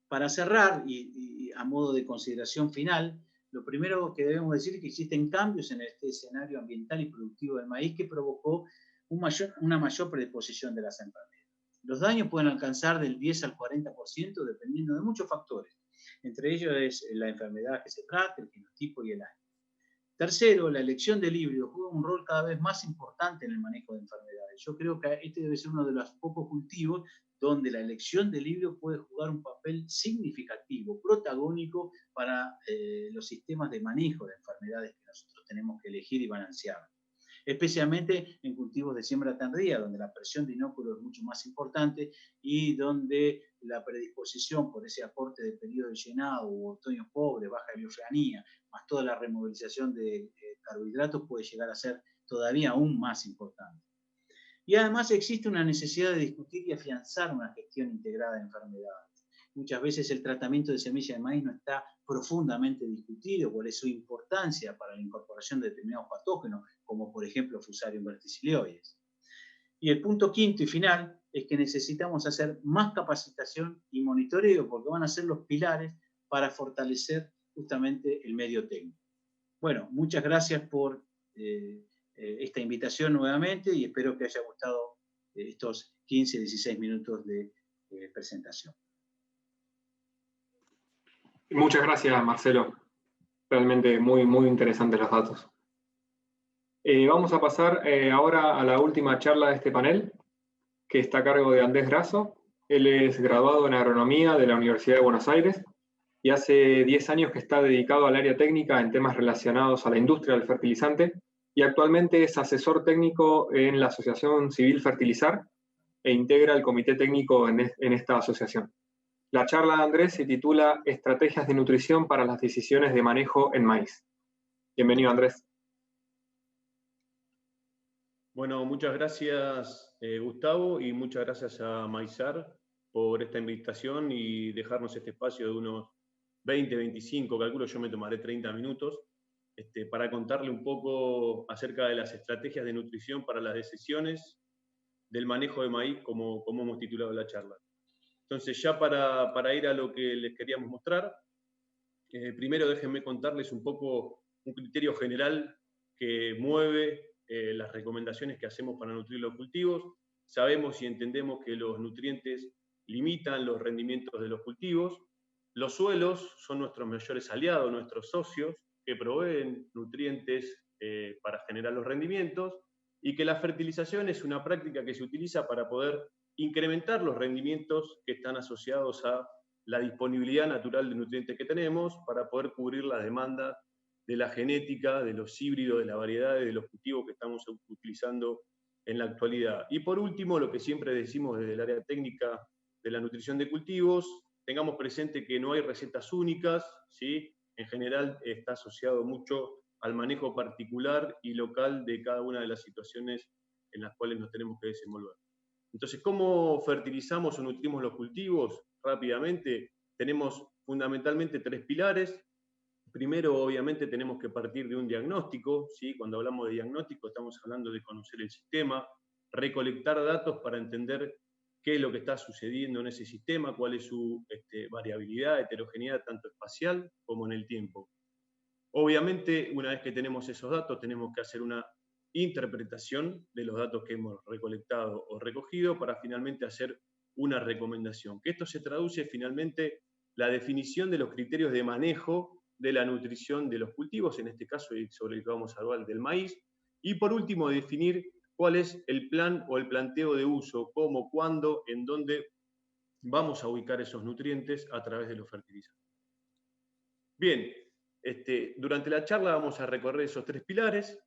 Para cerrar y a modo de consideración final, lo primero que debemos decir es que existen cambios en este escenario ambiental y productivo del maíz que provocó una mayor predisposición de las enfermedades. Los daños pueden alcanzar del 10 al 40% dependiendo de muchos factores. Entre ellos es la enfermedad que se trata, el genotipo y el año. Tercero, la elección del híbrido juega un rol cada vez más importante en el manejo de enfermedades. Yo creo que este debe ser uno de los pocos cultivos donde la elección del híbrido puede jugar un papel significativo, protagónico para los sistemas de manejo de enfermedades que nosotros tenemos que elegir y balancear. Especialmente en cultivos de siembra tardía, donde la presión de inóculo es mucho más importante y donde la predisposición por ese aporte de periodo de llenado u otoño pobre, baja biofeanía, más toda la removilización de carbohidratos puede llegar a ser todavía aún más importante. Y además existe una necesidad de discutir y afianzar una gestión integrada de enfermedades. Muchas veces el tratamiento de semilla de maíz no está profundamente discutido por su importancia para la incorporación de determinados patógenos, como por ejemplo Fusarium verticilioides. Y el punto quinto y final es que necesitamos hacer más capacitación y monitoreo, porque van a ser los pilares para fortalecer justamente el medio técnico. Bueno, muchas gracias por esta invitación nuevamente y espero que haya gustado estos 15, 16 minutos de presentación. Muchas gracias, Marcelo. Realmente muy, muy interesantes los datos. Vamos a pasar ahora a la última charla de este panel, que está a cargo de Andrés Grasso. Él es graduado en Agronomía de la Universidad de Buenos Aires y hace 10 años que está dedicado al área técnica en temas relacionados a la industria del fertilizante y actualmente es asesor técnico en la Asociación Civil Fertilizar e integra el comité técnico en esta asociación. La charla de Andrés se titula Estrategias de nutrición para las decisiones de manejo en maíz. Bienvenido, Andrés. Bueno, muchas gracias, Gustavo, y muchas gracias a Maizar por esta invitación y dejarnos este espacio de unos 20, 25, calculo yo me tomaré 30 minutos, para contarle un poco acerca de las estrategias de nutrición para las decisiones del manejo de maíz, como hemos titulado la charla. Entonces, ya para ir a lo que les queríamos mostrar, primero déjenme contarles un poco un criterio general que mueve las recomendaciones que hacemos para nutrir los cultivos. Sabemos y entendemos que los nutrientes limitan los rendimientos de los cultivos. Los suelos son nuestros mayores aliados, nuestros socios, que proveen nutrientes para generar los rendimientos, y que la fertilización es una práctica que se utiliza para poder incrementar los rendimientos que están asociados a la disponibilidad natural de nutrientes que tenemos, para poder cubrir la demanda de la genética, de los híbridos, de las variedades, de los cultivos que estamos utilizando en la actualidad. Y por último, lo que siempre decimos desde el área técnica de la nutrición de cultivos, tengamos presente que no hay recetas únicas, ¿sí? En general está asociado mucho al manejo particular y local de cada una de las situaciones en las cuales nos tenemos que desenvolver. Entonces, ¿cómo fertilizamos o nutrimos los cultivos? Rápidamente, tenemos fundamentalmente 3 pilares. Primero, obviamente, tenemos que partir de un diagnóstico, ¿sí? Cuando hablamos de diagnóstico estamos hablando de conocer el sistema, recolectar datos para entender qué es lo que está sucediendo en ese sistema, cuál es su variabilidad, heterogeneidad, tanto espacial como en el tiempo. Obviamente, una vez que tenemos esos datos, tenemos que hacer una interpretación de los datos que hemos recolectado o recogido para finalmente hacer una recomendación. Que esto se traduce finalmente la definición de los criterios de manejo de la nutrición de los cultivos, en este caso sobre el que vamos a hablar del maíz, y por último definir cuál es el plan o el planteo de uso, cómo, cuándo, en dónde vamos a ubicar esos nutrientes a través de los fertilizantes. Bien, durante la charla vamos a recorrer esos 3 pilares.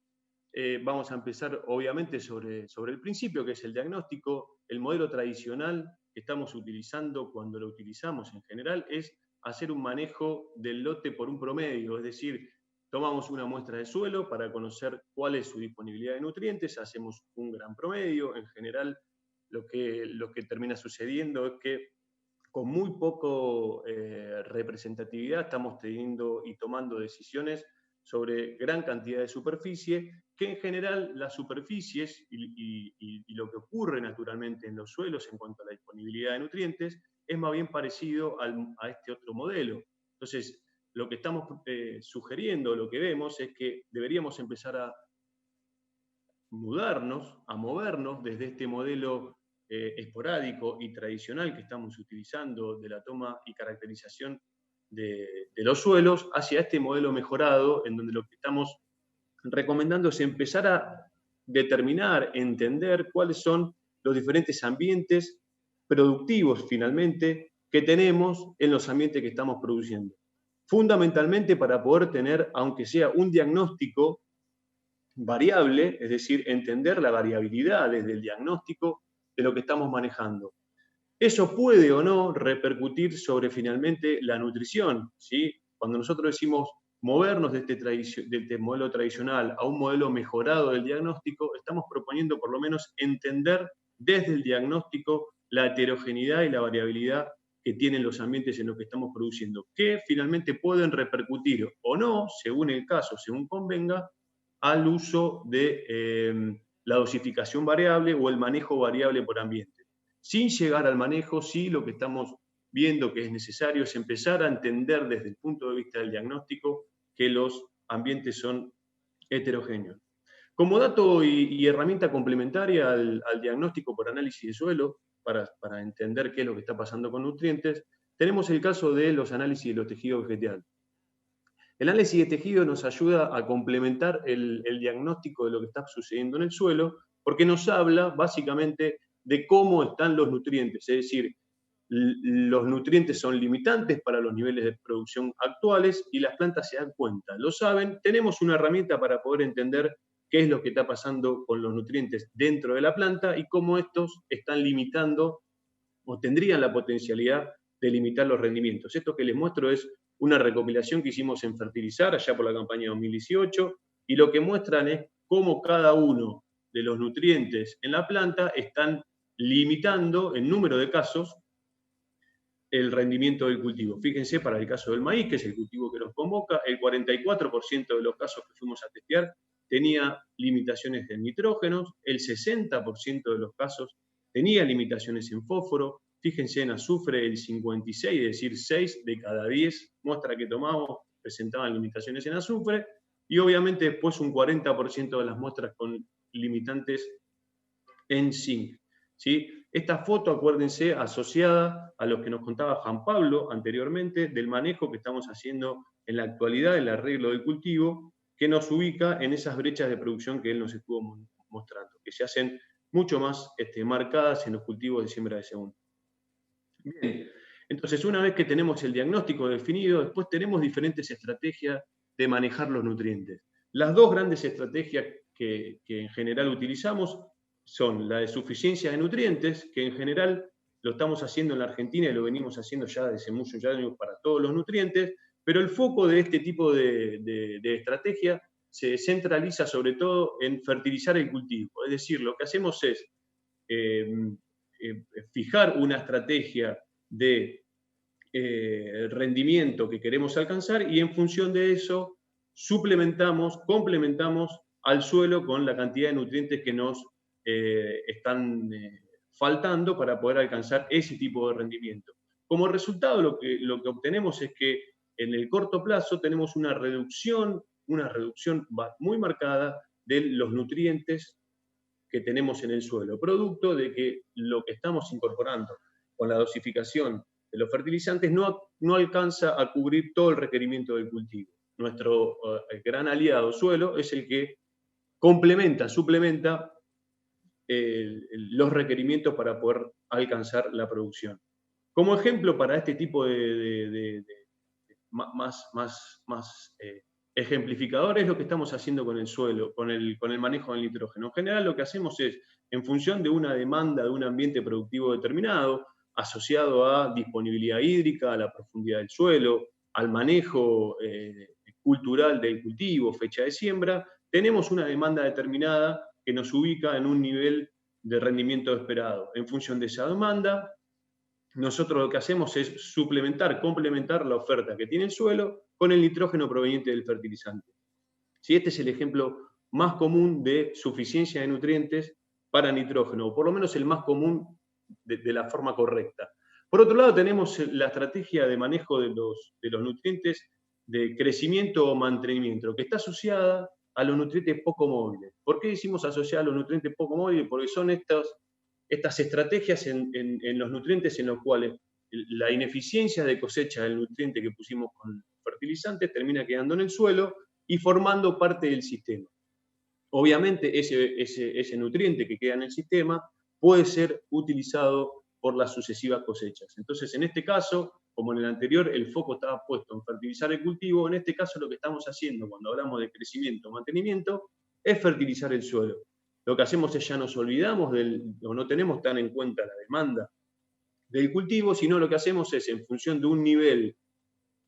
Vamos a empezar obviamente sobre el principio, que es el diagnóstico. El modelo tradicional que estamos utilizando cuando lo utilizamos en general es hacer un manejo del lote por un promedio, es decir, tomamos una muestra de suelo para conocer cuál es su disponibilidad de nutrientes, hacemos un gran promedio. En general, lo que termina sucediendo es que con muy poco representatividad estamos teniendo y tomando decisiones sobre gran cantidad de superficie, que en general las superficies y lo que ocurre naturalmente en los suelos en cuanto a la disponibilidad de nutrientes es más bien parecido a este otro modelo. Entonces, lo que estamos sugiriendo, lo que vemos, es que deberíamos empezar a movernos desde este modelo esporádico y tradicional que estamos utilizando de la toma y caracterización de los suelos hacia este modelo mejorado, en donde lo que estamos recomendando es empezar a determinar, entender cuáles son los diferentes ambientes productivos finalmente que tenemos en los ambientes que estamos produciendo. Fundamentalmente para poder tener, aunque sea un diagnóstico variable, es decir, entender la variabilidad desde el diagnóstico de lo que estamos manejando. Eso puede o no repercutir sobre finalmente la nutrición, ¿sí? Cuando nosotros decimos movernos de este modelo tradicional a un modelo mejorado del diagnóstico, estamos proponiendo por lo menos entender desde el diagnóstico la heterogeneidad y la variabilidad que tienen los ambientes en los que estamos produciendo, que finalmente pueden repercutir o no, según el caso, según convenga, al uso de la dosificación variable o el manejo variable por ambiente. Sin llegar al manejo, sí, lo que estamos viendo que es necesario es empezar a entender desde el punto de vista del diagnóstico que los ambientes son heterogéneos. Como dato y herramienta complementaria al diagnóstico por análisis de suelo, para entender qué es lo que está pasando con nutrientes, tenemos el caso de los análisis de los tejidos vegetales. El análisis de tejido nos ayuda a complementar el diagnóstico de lo que está sucediendo en el suelo, porque nos habla básicamente de cómo están los nutrientes, es decir, los nutrientes son limitantes para los niveles de producción actuales y las plantas se dan cuenta, lo saben. Tenemos una herramienta para poder entender qué es lo que está pasando con los nutrientes dentro de la planta y cómo estos están limitando o tendrían la potencialidad de limitar los rendimientos. Esto que les muestro es una recopilación que hicimos en Fertilizar allá por la campaña 2018 y lo que muestran es cómo cada uno de los nutrientes en la planta están limitando en número de casos el rendimiento del cultivo. Fíjense, para el caso del maíz, que es el cultivo que nos convoca, el 44% de los casos que fuimos a testear tenía limitaciones en nitrógenos, el 60% de los casos tenía limitaciones en fósforo, fíjense en azufre el 56, es decir, 6 de cada 10 muestras que tomamos presentaban limitaciones en azufre, y obviamente después un 40% de las muestras con limitantes en zinc. ¿Sí? Esta foto, acuérdense, asociada a lo que nos contaba Juan Pablo anteriormente, del manejo que estamos haciendo en la actualidad, el arreglo del cultivo, que nos ubica en esas brechas de producción que él nos estuvo mostrando, que se hacen mucho más marcadas en los cultivos de siembra de segunda. Bien, entonces una vez que tenemos el diagnóstico definido, después tenemos diferentes estrategias de manejar los nutrientes. Las dos grandes estrategias que en general utilizamos son la de suficiencia de nutrientes, que en general lo estamos haciendo en la Argentina y lo venimos haciendo ya desde muchos años para todos los nutrientes, pero el foco de este tipo de estrategia se centraliza sobre todo en fertilizar el cultivo. Es decir, lo que hacemos es fijar una estrategia de rendimiento que queremos alcanzar y en función de eso suplementamos, complementamos al suelo con la cantidad de nutrientes que nos están faltando para poder alcanzar ese tipo de rendimiento. Como resultado, lo que obtenemos es que en el corto plazo tenemos una reducción muy marcada de los nutrientes que tenemos en el suelo, producto de que lo que estamos incorporando con la dosificación de los fertilizantes no alcanza a cubrir todo el requerimiento del cultivo. Nuestro gran aliado suelo es el que suplementa los requerimientos para poder alcanzar la producción. Como ejemplo para este tipo de más ejemplificador es lo que estamos haciendo con el suelo, con el manejo del nitrógeno. En general lo que hacemos es, en función de una demanda de un ambiente productivo determinado, asociado a disponibilidad hídrica, a la profundidad del suelo, al manejo cultural del cultivo, fecha de siembra, tenemos una demanda determinada que nos ubica en un nivel de rendimiento esperado. En función de esa demanda, nosotros lo que hacemos es suplementar, complementar la oferta que tiene el suelo con el nitrógeno proveniente del fertilizante. ¿Sí? Este es el ejemplo más común de suficiencia de nutrientes para nitrógeno, o por lo menos el más común de la forma correcta. Por otro lado, tenemos la estrategia de manejo de los nutrientes de crecimiento o mantenimiento, que está asociada a los nutrientes poco móviles. ¿Por qué decimos asociada a los nutrientes poco móviles? Porque son estas estrategias en los nutrientes en los cuales la ineficiencia de cosecha del nutriente que pusimos con fertilizantes termina quedando en el suelo y formando parte del sistema. Obviamente ese nutriente que queda en el sistema puede ser utilizado por las sucesivas cosechas. Entonces, en este caso, como en el anterior, el foco estaba puesto en fertilizar el cultivo, en este caso lo que estamos haciendo cuando hablamos de crecimiento o mantenimiento es fertilizar el suelo. Lo que hacemos es ya nos olvidamos o no tenemos tan en cuenta la demanda del cultivo, sino lo que hacemos es, en función de un nivel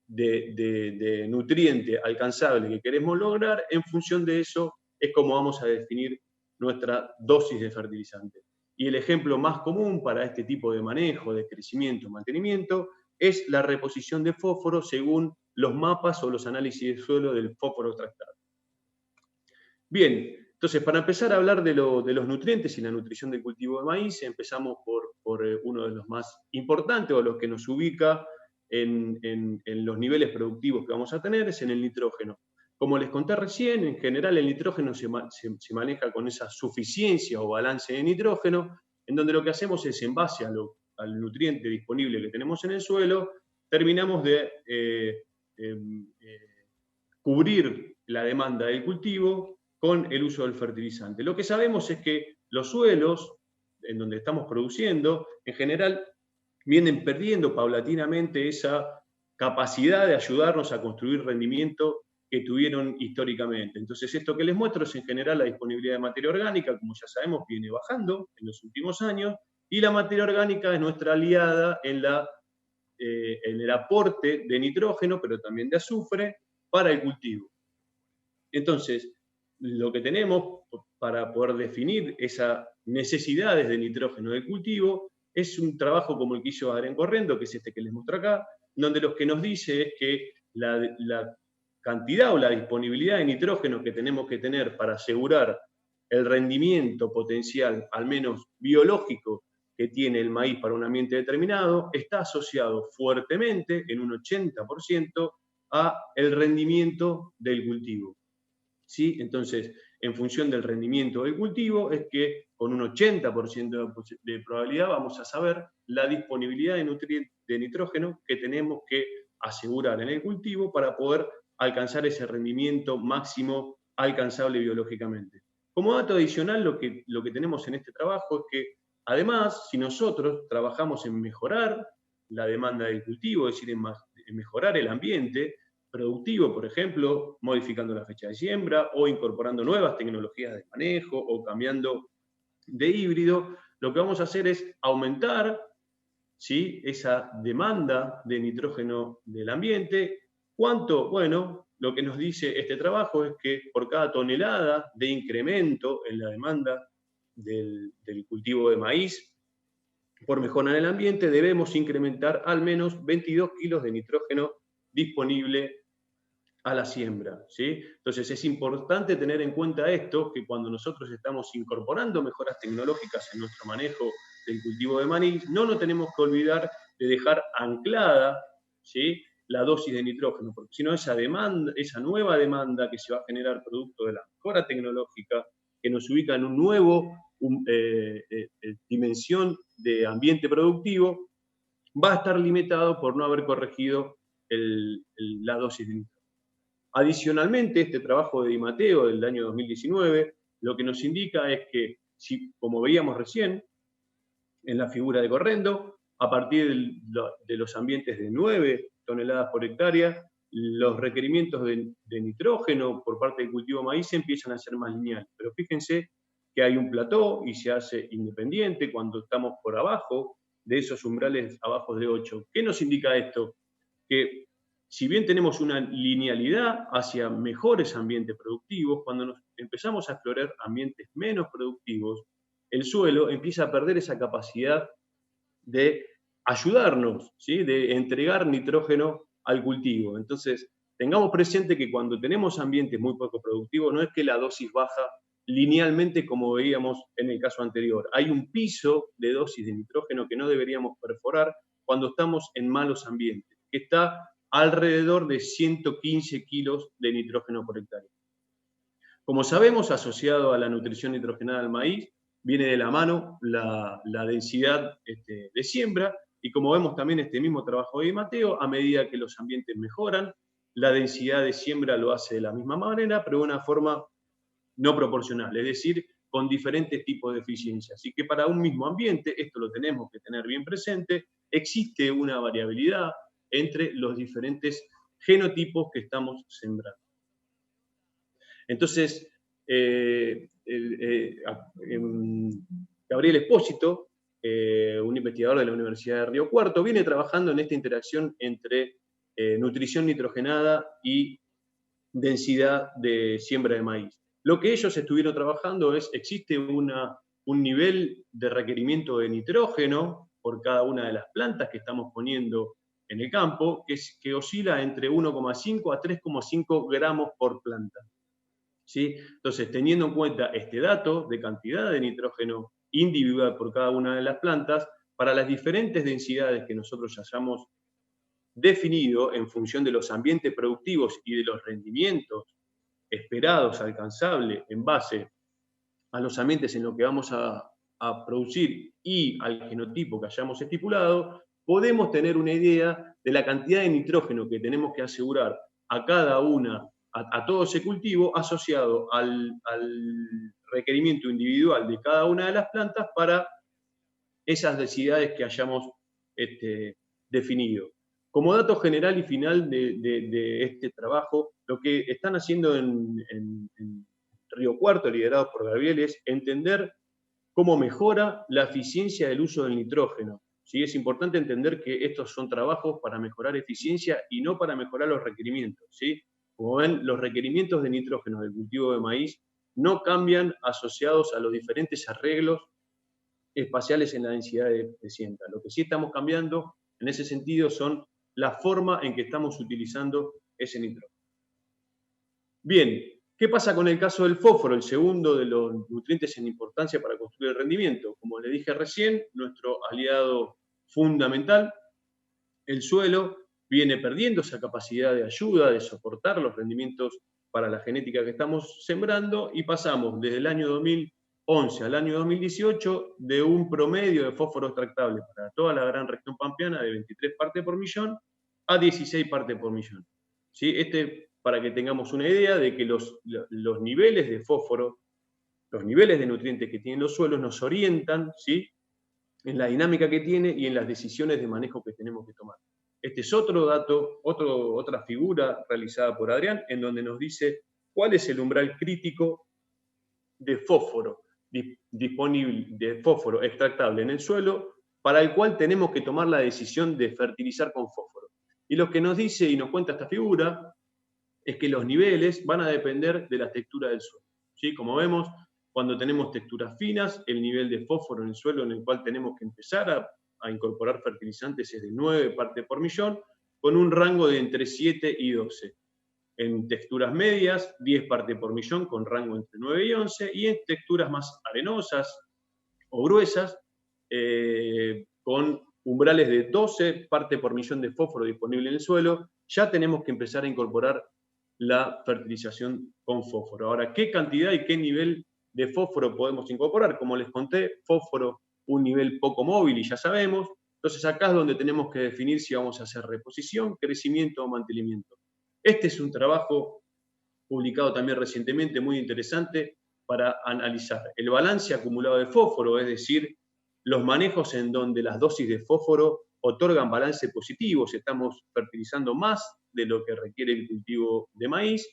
de nutriente alcanzable que queremos lograr, en función de eso es como vamos a definir nuestra dosis de fertilizante. Y el ejemplo más común para este tipo de manejo, de crecimiento, mantenimiento, es la reposición de fósforo según los mapas o los análisis de suelo del fósforo extractado. Bien, entonces para empezar a hablar de los nutrientes y la nutrición del cultivo de maíz, empezamos por uno de los más importantes o los que nos ubica en los niveles productivos que vamos a tener, es en el nitrógeno. Como les conté recién, en general el nitrógeno se maneja con esa suficiencia o balance de nitrógeno, en donde lo que hacemos es, en base al nutriente disponible que tenemos en el suelo, terminamos de cubrir la demanda del cultivo con el uso del fertilizante. Lo que sabemos es que los suelos en donde estamos produciendo, en general, vienen perdiendo paulatinamente esa capacidad de ayudarnos a construir rendimiento que tuvieron históricamente. Entonces, esto que les muestro es en general la disponibilidad de materia orgánica, como ya sabemos, viene bajando en los últimos años, y la materia orgánica es nuestra aliada en el aporte de nitrógeno, pero también de azufre, para el cultivo. Entonces, lo que tenemos para poder definir esas necesidades de nitrógeno del cultivo es un trabajo como el que hizo Adrián Correndo, que es este que les muestro acá, donde lo que nos dice es que la cantidad o la disponibilidad de nitrógeno que tenemos que tener para asegurar el rendimiento potencial, al menos biológico, que tiene el maíz para un ambiente determinado, está asociado fuertemente, en un 80%, a el rendimiento del cultivo. ¿Sí? Entonces, en función del rendimiento del cultivo, es que con un 80% de probabilidad vamos a saber la disponibilidad de nitrógeno que tenemos que asegurar en el cultivo para poder alcanzar ese rendimiento máximo alcanzable biológicamente. Como dato adicional, lo que tenemos en este trabajo es que, además, si nosotros trabajamos en mejorar la demanda del cultivo, es decir, en mejorar el ambiente productivo, por ejemplo, modificando la fecha de siembra o incorporando nuevas tecnologías de manejo o cambiando de híbrido, lo que vamos a hacer es aumentar, ¿sí?, esa demanda de nitrógeno del ambiente. ¿Cuánto? Bueno, lo que nos dice este trabajo es que por cada tonelada de incremento en la demanda del cultivo de maíz por mejorar el ambiente, debemos incrementar al menos 22 kilos de nitrógeno disponible a la siembra, ¿sí? Entonces es importante tener en cuenta esto, que cuando nosotros estamos incorporando mejoras tecnológicas en nuestro manejo del cultivo de maíz, no nos tenemos que olvidar de dejar anclada, ¿sí?, la dosis de nitrógeno, porque si no esa nueva demanda que se va a generar producto de la mejora tecnológica, que nos ubica en un nuevo dimensión de ambiente productivo, va a estar limitado por no haber corregido la dosis de nitrógeno. Adicionalmente, este trabajo de Di Matteo del año 2019 lo que nos indica es que, como veíamos recién en la figura de Correndo, a partir de los ambientes de 9 toneladas por hectárea, los requerimientos de nitrógeno por parte del cultivo de maíz empiezan a ser más lineales. Pero fíjense que hay un plató y se hace independiente cuando estamos por abajo de esos umbrales abajo de 8. ¿Qué nos indica esto? Que si bien tenemos una linealidad hacia mejores ambientes productivos, cuando nos empezamos a explorar ambientes menos productivos, el suelo empieza a perder esa capacidad de ayudarnos, ¿sí? De entregar nitrógeno al cultivo. Entonces, tengamos presente que cuando tenemos ambientes muy poco productivos, no es que la dosis baja linealmente como veíamos en el caso anterior. Hay un piso de dosis de nitrógeno que no deberíamos perforar cuando estamos en malos ambientes, que está alrededor de 115 kilos de nitrógeno por hectárea. Como sabemos, asociado a la nutrición nitrogenada del maíz, viene de la mano la densidad de siembra, y como vemos también este mismo trabajo de Mateo, a medida que los ambientes mejoran, la densidad de siembra lo hace de la misma manera, pero de una forma no proporcional, es decir, con diferentes tipos de eficiencia. Así que para un mismo ambiente, esto lo tenemos que tener bien presente, existe una variabilidad entre los diferentes genotipos que estamos sembrando. Entonces, Gabriel Espósito, un investigador de la Universidad de Río Cuarto, viene trabajando en esta interacción entre nutrición nitrogenada y densidad de siembra de maíz. Lo que ellos estuvieron trabajando es, existe un nivel de requerimiento de nitrógeno por cada una de las plantas que estamos poniendo en el campo, que oscila entre 1,5 a 3,5 gramos por planta. ¿Sí? Entonces, teniendo en cuenta este dato de cantidad de nitrógeno individual por cada una de las plantas, para las diferentes densidades que nosotros hayamos definido en función de los ambientes productivos y de los rendimientos esperados, alcanzables, en base a los ambientes en los que vamos a producir y al genotipo que hayamos estipulado, podemos tener una idea de la cantidad de nitrógeno que tenemos que asegurar a cada una, a todo ese cultivo, asociado al requerimiento individual de cada una de las plantas para esas densidades que hayamos definido. Como dato general y final de este trabajo, lo que están haciendo en Río Cuarto, liderados por Gabriel, es entender cómo mejora la eficiencia del uso del nitrógeno. ¿Sí? Es importante entender que estos son trabajos para mejorar eficiencia y no para mejorar los requerimientos. ¿Sí? Como ven, los requerimientos de nitrógeno del cultivo de maíz no cambian asociados a los diferentes arreglos espaciales en la densidad de siembra. Lo que sí estamos cambiando en ese sentido son la forma en que estamos utilizando ese nitrógeno. Bien, ¿qué pasa con el caso del fósforo, el segundo de los nutrientes en importancia para construir el rendimiento? Como le dije recién, nuestro aliado fundamental, el suelo, viene perdiendo esa capacidad de ayuda, de soportar los rendimientos para la genética que estamos sembrando, y pasamos desde el año 2011 al año 2018 de un promedio de fósforo extractable para toda la gran región pampeana de 23 partes por millón a 16 partes por millón. ¿Sí? Para que tengamos una idea de que los niveles de fósforo, los niveles de nutrientes que tienen los suelos nos orientan, ¿sí?, en la dinámica que tiene y en las decisiones de manejo que tenemos que tomar. Este es otro dato, otra figura realizada por Adrián, en donde nos dice cuál es el umbral crítico de fósforo disponible, de fósforo extractable en el suelo, para el cual tenemos que tomar la decisión de fertilizar con fósforo. Y lo que nos dice y nos cuenta esta figura es que los niveles van a depender de la textura del suelo. ¿Sí? Como vemos, cuando tenemos texturas finas, el nivel de fósforo en el suelo en el cual tenemos que empezar a incorporar fertilizantes es de 9 partes por millón, con un rango de entre 7 y 12. En texturas medias, 10 partes por millón, con rango entre 9 y 11, y en texturas más arenosas o gruesas, con umbrales de 12 partes por millón de fósforo disponible en el suelo, ya tenemos que empezar a incorporar la fertilización con fósforo. Ahora, ¿qué cantidad y qué nivel de fósforo podemos incorporar? Como les conté, fósforo, un nivel poco móvil, y ya sabemos. Entonces acá es donde tenemos que definir si vamos a hacer reposición, crecimiento o mantenimiento. Este es un trabajo publicado también recientemente, muy interesante, para analizar el balance acumulado de fósforo, es decir, los manejos en donde las dosis de fósforo otorgan balance positivo, si estamos fertilizando más de lo que requiere el cultivo de maíz,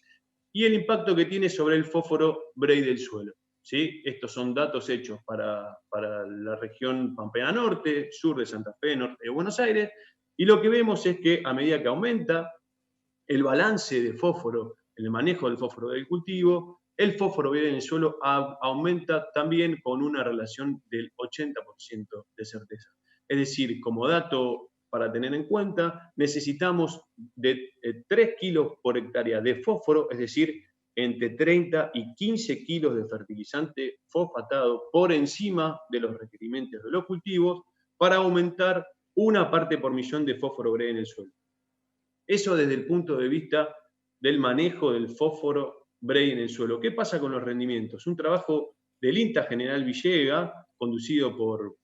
y el impacto que tiene sobre el fósforo Bray del suelo. ¿sí? Estos son datos hechos para la región Pampeana Norte, sur de Santa Fe, norte de Buenos Aires, y lo que vemos es que a medida que aumenta el balance de fósforo, el manejo del fósforo del cultivo, el fósforo vivo en el suelo aumenta también con una relación del 80% de certeza. Es decir, como dato para tener en cuenta, necesitamos de 3 kilos por hectárea de fósforo, es decir, entre 30 y 15 kilos de fertilizante fosfatado por encima de los requerimientos de los cultivos para aumentar una parte por millón de fósforo brea en el suelo. Eso desde el punto de vista del manejo del fósforo brea en el suelo. ¿Qué pasa con los rendimientos? Un trabajo del INTA General Villega, conducido por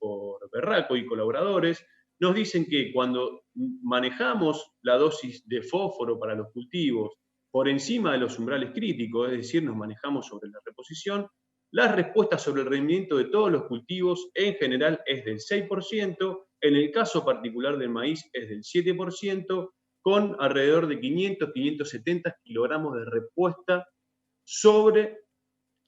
Berraco y colaboradores, nos dicen que cuando manejamos la dosis de fósforo para los cultivos por encima de los umbrales críticos, es decir, nos manejamos sobre la reposición, la respuesta sobre el rendimiento de todos los cultivos en general es del 6%, en el caso particular del maíz es del 7%, con alrededor de 500-570 kilogramos de respuesta sobre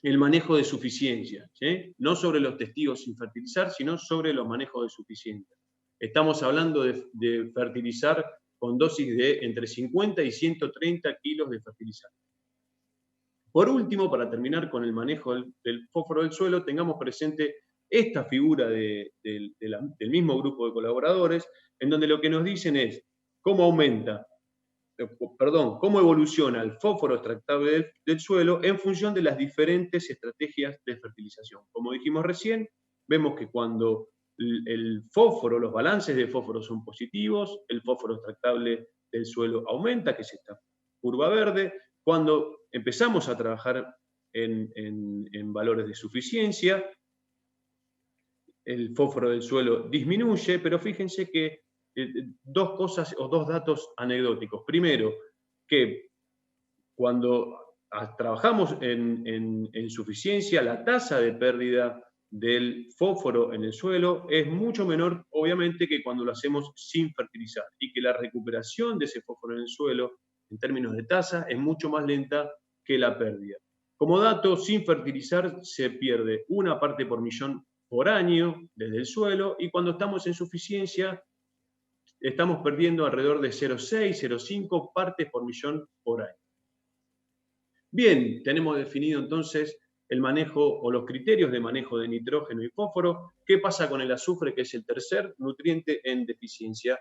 el manejo de suficiencia, ¿sí? No sobre los testigos sin fertilizar, sino sobre los manejos de suficiencia. Estamos hablando de fertilizar con dosis de entre 50 y 130 kilos de fertilizante. Por último, para terminar con el manejo del fósforo del suelo, tengamos presente esta figura del mismo grupo de colaboradores, en donde lo que nos dicen es cómo evoluciona el fósforo extractable del suelo en función de las diferentes estrategias de fertilización. Como dijimos recién, vemos que cuando el fósforo, los balances de fósforo son positivos, el fósforo extractable del suelo aumenta, que es esta curva verde. Cuando empezamos a trabajar en valores de suficiencia, el fósforo del suelo disminuye, pero fíjense que dos cosas o dos datos anecdóticos. Primero, que cuando trabajamos en suficiencia, la tasa de pérdida del fósforo en el suelo es mucho menor, obviamente, que cuando lo hacemos sin fertilizar, y que la recuperación de ese fósforo en el suelo, en términos de tasa, es mucho más lenta que la pérdida. Como dato, sin fertilizar se pierde una parte por millón por año desde el suelo, y cuando estamos en suficiencia estamos perdiendo alrededor de 0,6, 0,5 partes por millón por año. Bien, tenemos definido entonces el manejo o los criterios de manejo de nitrógeno y fósforo. ¿Qué pasa con el azufre, que es el tercer nutriente en deficiencia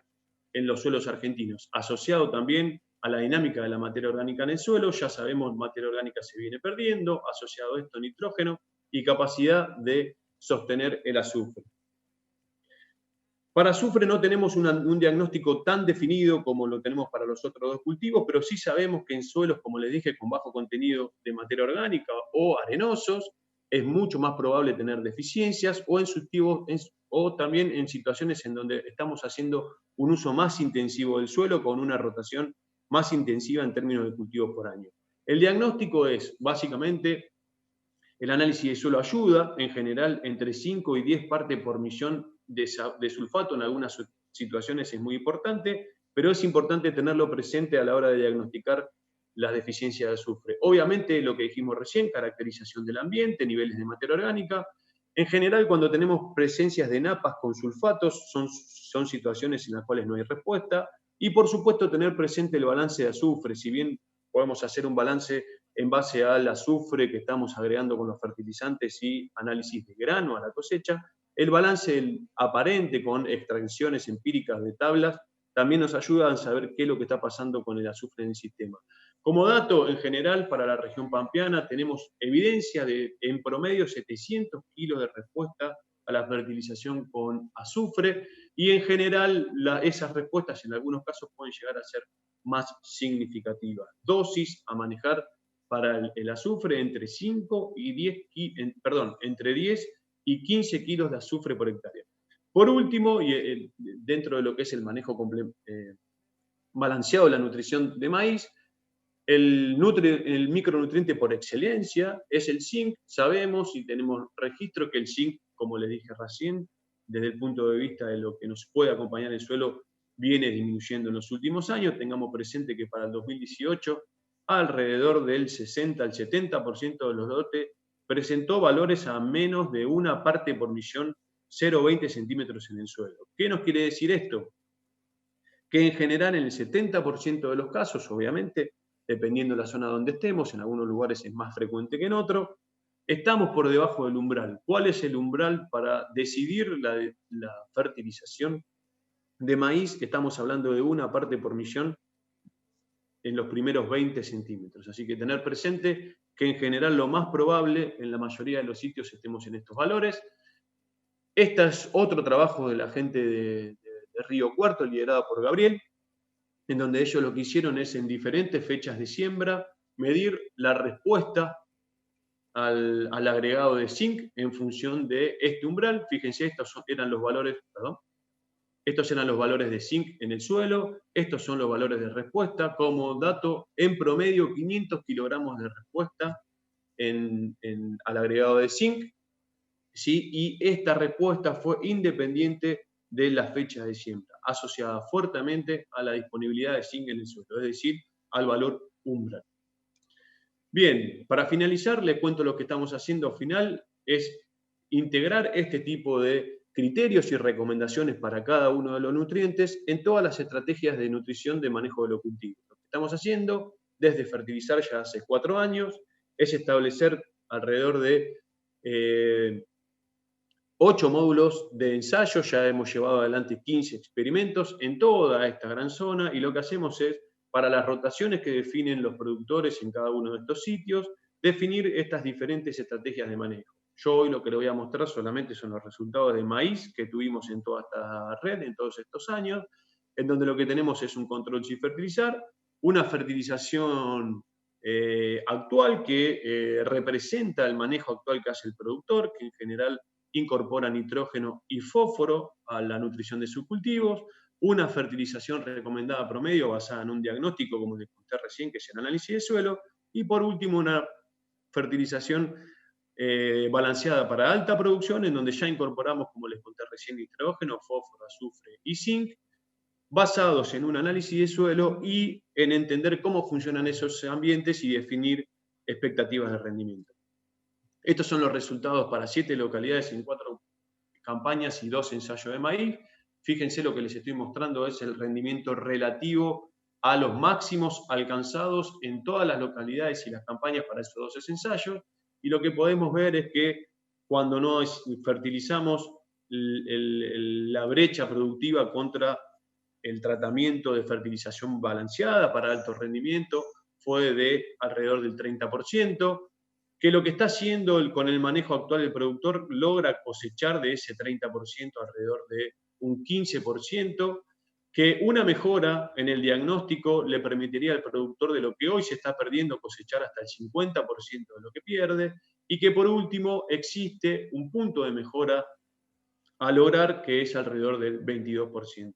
en los suelos argentinos? Asociado también a la dinámica de la materia orgánica en el suelo, ya sabemos, materia orgánica se viene perdiendo, asociado a esto nitrógeno y capacidad de sostener el azufre. Para azufre no tenemos un diagnóstico tan definido como lo tenemos para los otros dos cultivos, pero sí sabemos que en suelos, como les dije, con bajo contenido de materia orgánica o arenosos, es mucho más probable tener deficiencias, o también en situaciones en donde estamos haciendo un uso más intensivo del suelo con una rotación más intensiva en términos de cultivos por año. El diagnóstico es, básicamente, el análisis de suelo ayuda, en general, entre 5 y 10 partes por millón de sulfato. En algunas situaciones es muy importante, pero es importante tenerlo presente a la hora de diagnosticar las deficiencias de azufre. Obviamente, lo que dijimos recién, caracterización del ambiente, niveles de materia orgánica. En general, cuando tenemos presencias de napas con sulfatos, son situaciones en las cuales no hay respuesta. Y, por supuesto, tener presente el balance de azufre. Si bien podemos hacer un balance en base al azufre que estamos agregando con los fertilizantes y análisis de grano a la cosecha, el balance aparente con extracciones empíricas de tablas también nos ayuda a saber qué es lo que está pasando con el azufre en el sistema. Como dato, en general, para la región pampeana tenemos evidencia de, en promedio, 700 kilos de respuesta a la fertilización con azufre, y en general esas respuestas en algunos casos pueden llegar a ser más significativas. Dosis a manejar para el azufre entre 10 y 15 kilos de azufre por hectárea. Por último, y dentro de lo que es el manejo balanceado de la nutrición de maíz, el micronutriente por excelencia es el zinc. Sabemos y tenemos registro que el zinc, como les dije recién, desde el punto de vista de lo que nos puede acompañar en el suelo, viene disminuyendo en los últimos años. Tengamos presente que para el 2018 alrededor del 60 al 70% de los lotes presentó valores a menos de 1 parte por millón, 0,20 centímetros en el suelo. ¿Qué nos quiere decir esto? Que en general en el 70% de los casos, obviamente, dependiendo de la zona donde estemos, en algunos lugares es más frecuente que en otros, estamos por debajo del umbral. ¿Cuál es el umbral para decidir la fertilización de maíz? Estamos hablando de 1 parte por millón en los primeros 20 centímetros. Así que tener presente que en general lo más probable, en la mayoría de los sitios estemos en estos valores. Este es otro trabajo de la gente de Río Cuarto, liderada por Gabriel, en donde ellos lo que hicieron es en diferentes fechas de siembra medir la respuesta al agregado de zinc en función de este umbral. Fíjense, estos eran los valores, estos eran los valores de zinc en el suelo, estos son los valores de respuesta. Como dato, en promedio 500 kilogramos de respuesta al agregado de zinc, ¿sí? Y esta respuesta fue independiente de la fecha de siembra, asociada fuertemente a la disponibilidad de zinc en el suelo, es decir, al valor umbral. Bien, para finalizar, les cuento lo que estamos haciendo al final, es integrar este tipo de criterios y recomendaciones para cada uno de los nutrientes en todas las estrategias de nutrición de manejo de los cultivos. Lo que estamos haciendo desde Fertilizar ya hace 4 años es establecer alrededor de 8 módulos de ensayo, ya hemos llevado adelante 15 experimentos en toda esta gran zona, y lo que hacemos es, para las rotaciones que definen los productores en cada uno de estos sitios, definir estas diferentes estrategias de manejo. Yo hoy lo que le voy a mostrar solamente son los resultados de maíz que tuvimos en toda esta red, en todos estos años, en donde lo que tenemos es un control sin fertilizar, una fertilización actual que representa el manejo actual que hace el productor, que en general incorpora nitrógeno y fósforo a la nutrición de sus cultivos, una fertilización recomendada promedio basada en un diagnóstico, como les conté recién, que es el análisis de suelo, y por último una fertilización balanceada para alta producción, en donde ya incorporamos, como les conté recién, nitrógeno, fósforo, azufre y zinc, basados en un análisis de suelo y en entender cómo funcionan esos ambientes y definir expectativas de rendimiento. Estos son los resultados para 7 localidades en 4 campañas y 2 ensayos de maíz. Fíjense, lo que les estoy mostrando es el rendimiento relativo a los máximos alcanzados en todas las localidades y las campañas para esos 12 ensayos. Y lo que podemos ver es que cuando no fertilizamos, la brecha productiva contra el tratamiento de fertilización balanceada para alto rendimiento fue de alrededor del 30%, que lo que está haciendo con el manejo actual del productor logra cosechar de ese 30% alrededor de un 15%, que una mejora en el diagnóstico le permitiría al productor de lo que hoy se está perdiendo cosechar hasta el 50% de lo que pierde, y que por último existe un punto de mejora a lograr que es alrededor del 22%.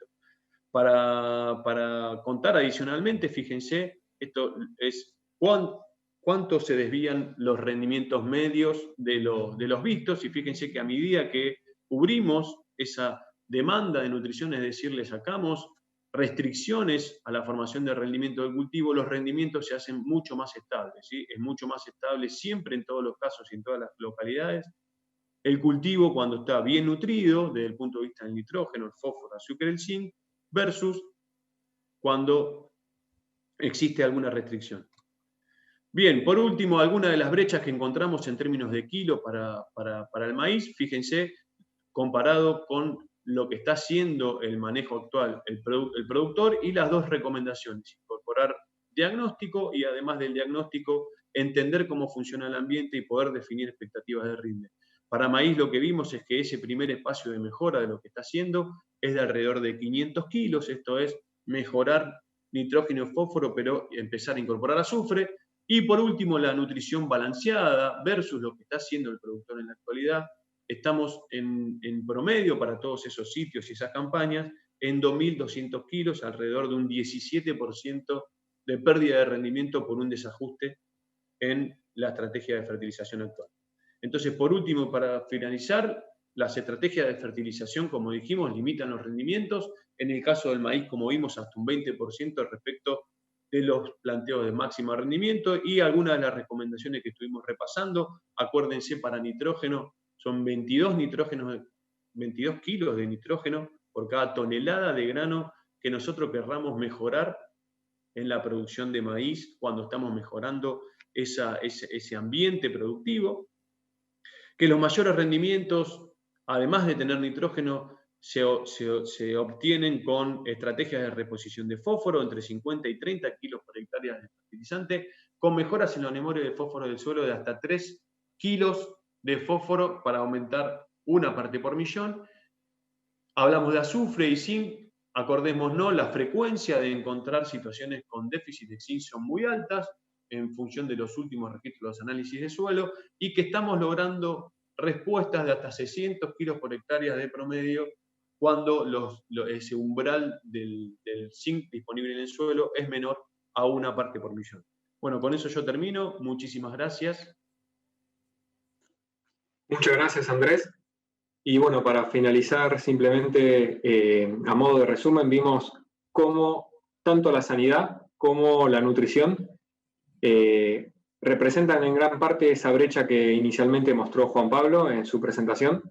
Para contar adicionalmente, fíjense, esto es cuánto se desvían los rendimientos medios de los vistos, y fíjense que a medida que cubrimos esa demanda de nutrición, es decir, le sacamos restricciones a la formación de rendimiento del cultivo, los rendimientos se hacen mucho más estables, ¿sí? Es mucho más estable siempre, en todos los casos y en todas las localidades, el cultivo cuando está bien nutrido desde el punto de vista del nitrógeno, el fósforo, el azúcar, el zinc, versus cuando existe alguna restricción. Bien, por último, algunas de las brechas que encontramos en términos de kilo para el maíz, fíjense, comparado con lo que está haciendo el manejo actual el productor, y las 2 recomendaciones: incorporar diagnóstico y, además del diagnóstico, entender cómo funciona el ambiente y poder definir expectativas de rinde. Para maíz lo que vimos es que ese primer espacio de mejora de lo que está haciendo es de alrededor de 500 kilos, esto es mejorar nitrógeno y fósforo, pero empezar a incorporar azufre. Y por último, la nutrición balanceada versus lo que está haciendo el productor en la actualidad. Estamos en promedio para todos esos sitios y esas campañas en 2.200 kilos, alrededor de un 17% de pérdida de rendimiento por un desajuste en la estrategia de fertilización actual. Entonces, por último, para finalizar, las estrategias de fertilización, como dijimos, limitan los rendimientos. En el caso del maíz, como vimos, hasta un 20% respecto de los planteos de máximo rendimiento y algunas de las recomendaciones que estuvimos repasando. Acuérdense, para nitrógeno son 22 kilos de nitrógeno por cada tonelada de grano que nosotros querramos mejorar en la producción de maíz cuando estamos mejorando ese ambiente productivo. Que los mayores rendimientos, además de tener nitrógeno, se obtienen con estrategias de reposición de fósforo entre 50 y 30 kilos por hectárea de fertilizante, con mejoras en los memorias de fósforo del suelo de hasta 3 kilos de fósforo para aumentar una parte por millón. Hablamos de azufre y zinc. Acordémonos, la frecuencia de encontrar situaciones con déficit de zinc son muy altas en función de los últimos registros de los análisis de suelo y que estamos logrando respuestas de hasta 600 kilos por hectárea de promedio cuando ese umbral del zinc disponible en el suelo es menor a una parte por millón. Bueno, con eso yo termino. Muchísimas gracias. Muchas gracias, Andrés. Y bueno, para finalizar, simplemente a modo de resumen, vimos cómo tanto la sanidad como la nutrición representan en gran parte esa brecha que inicialmente mostró Juan Pablo en su presentación,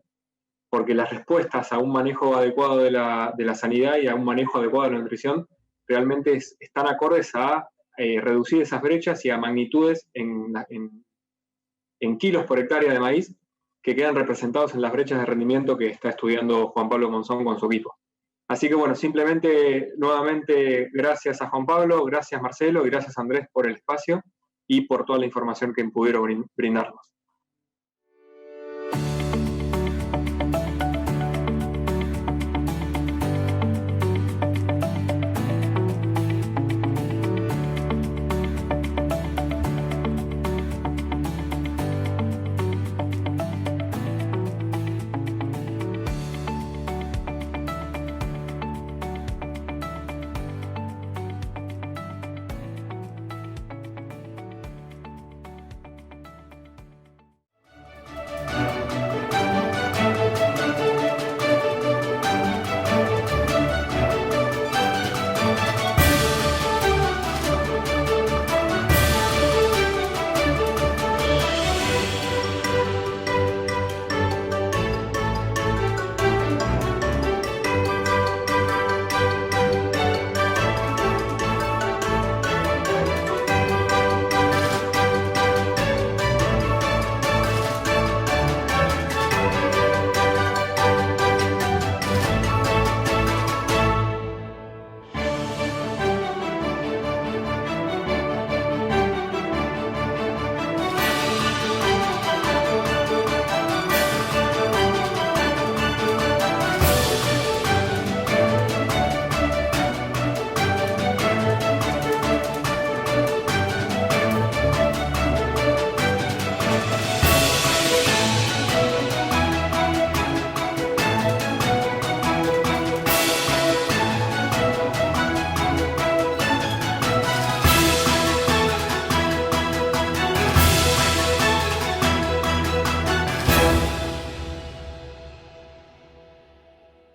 porque las respuestas a un manejo adecuado de la sanidad y a un manejo adecuado de la nutrición realmente están acordes a reducir esas brechas y a magnitudes en kilos por hectárea de maíz que quedan representados en las brechas de rendimiento que está estudiando Juan Pablo Monzón con su equipo. Así que bueno, simplemente nuevamente gracias a Juan Pablo, gracias Marcelo y gracias Andrés por el espacio y por toda la información que pudieron brindarnos.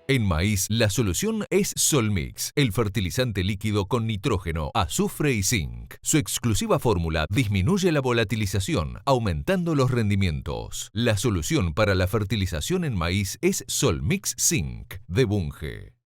En maíz, la solución es Solmix, el fertilizante líquido con nitrógeno, azufre y zinc. Su exclusiva fórmula disminuye la volatilización, aumentando los rendimientos. La solución para la fertilización en maíz es Solmix Zinc, de Bunge.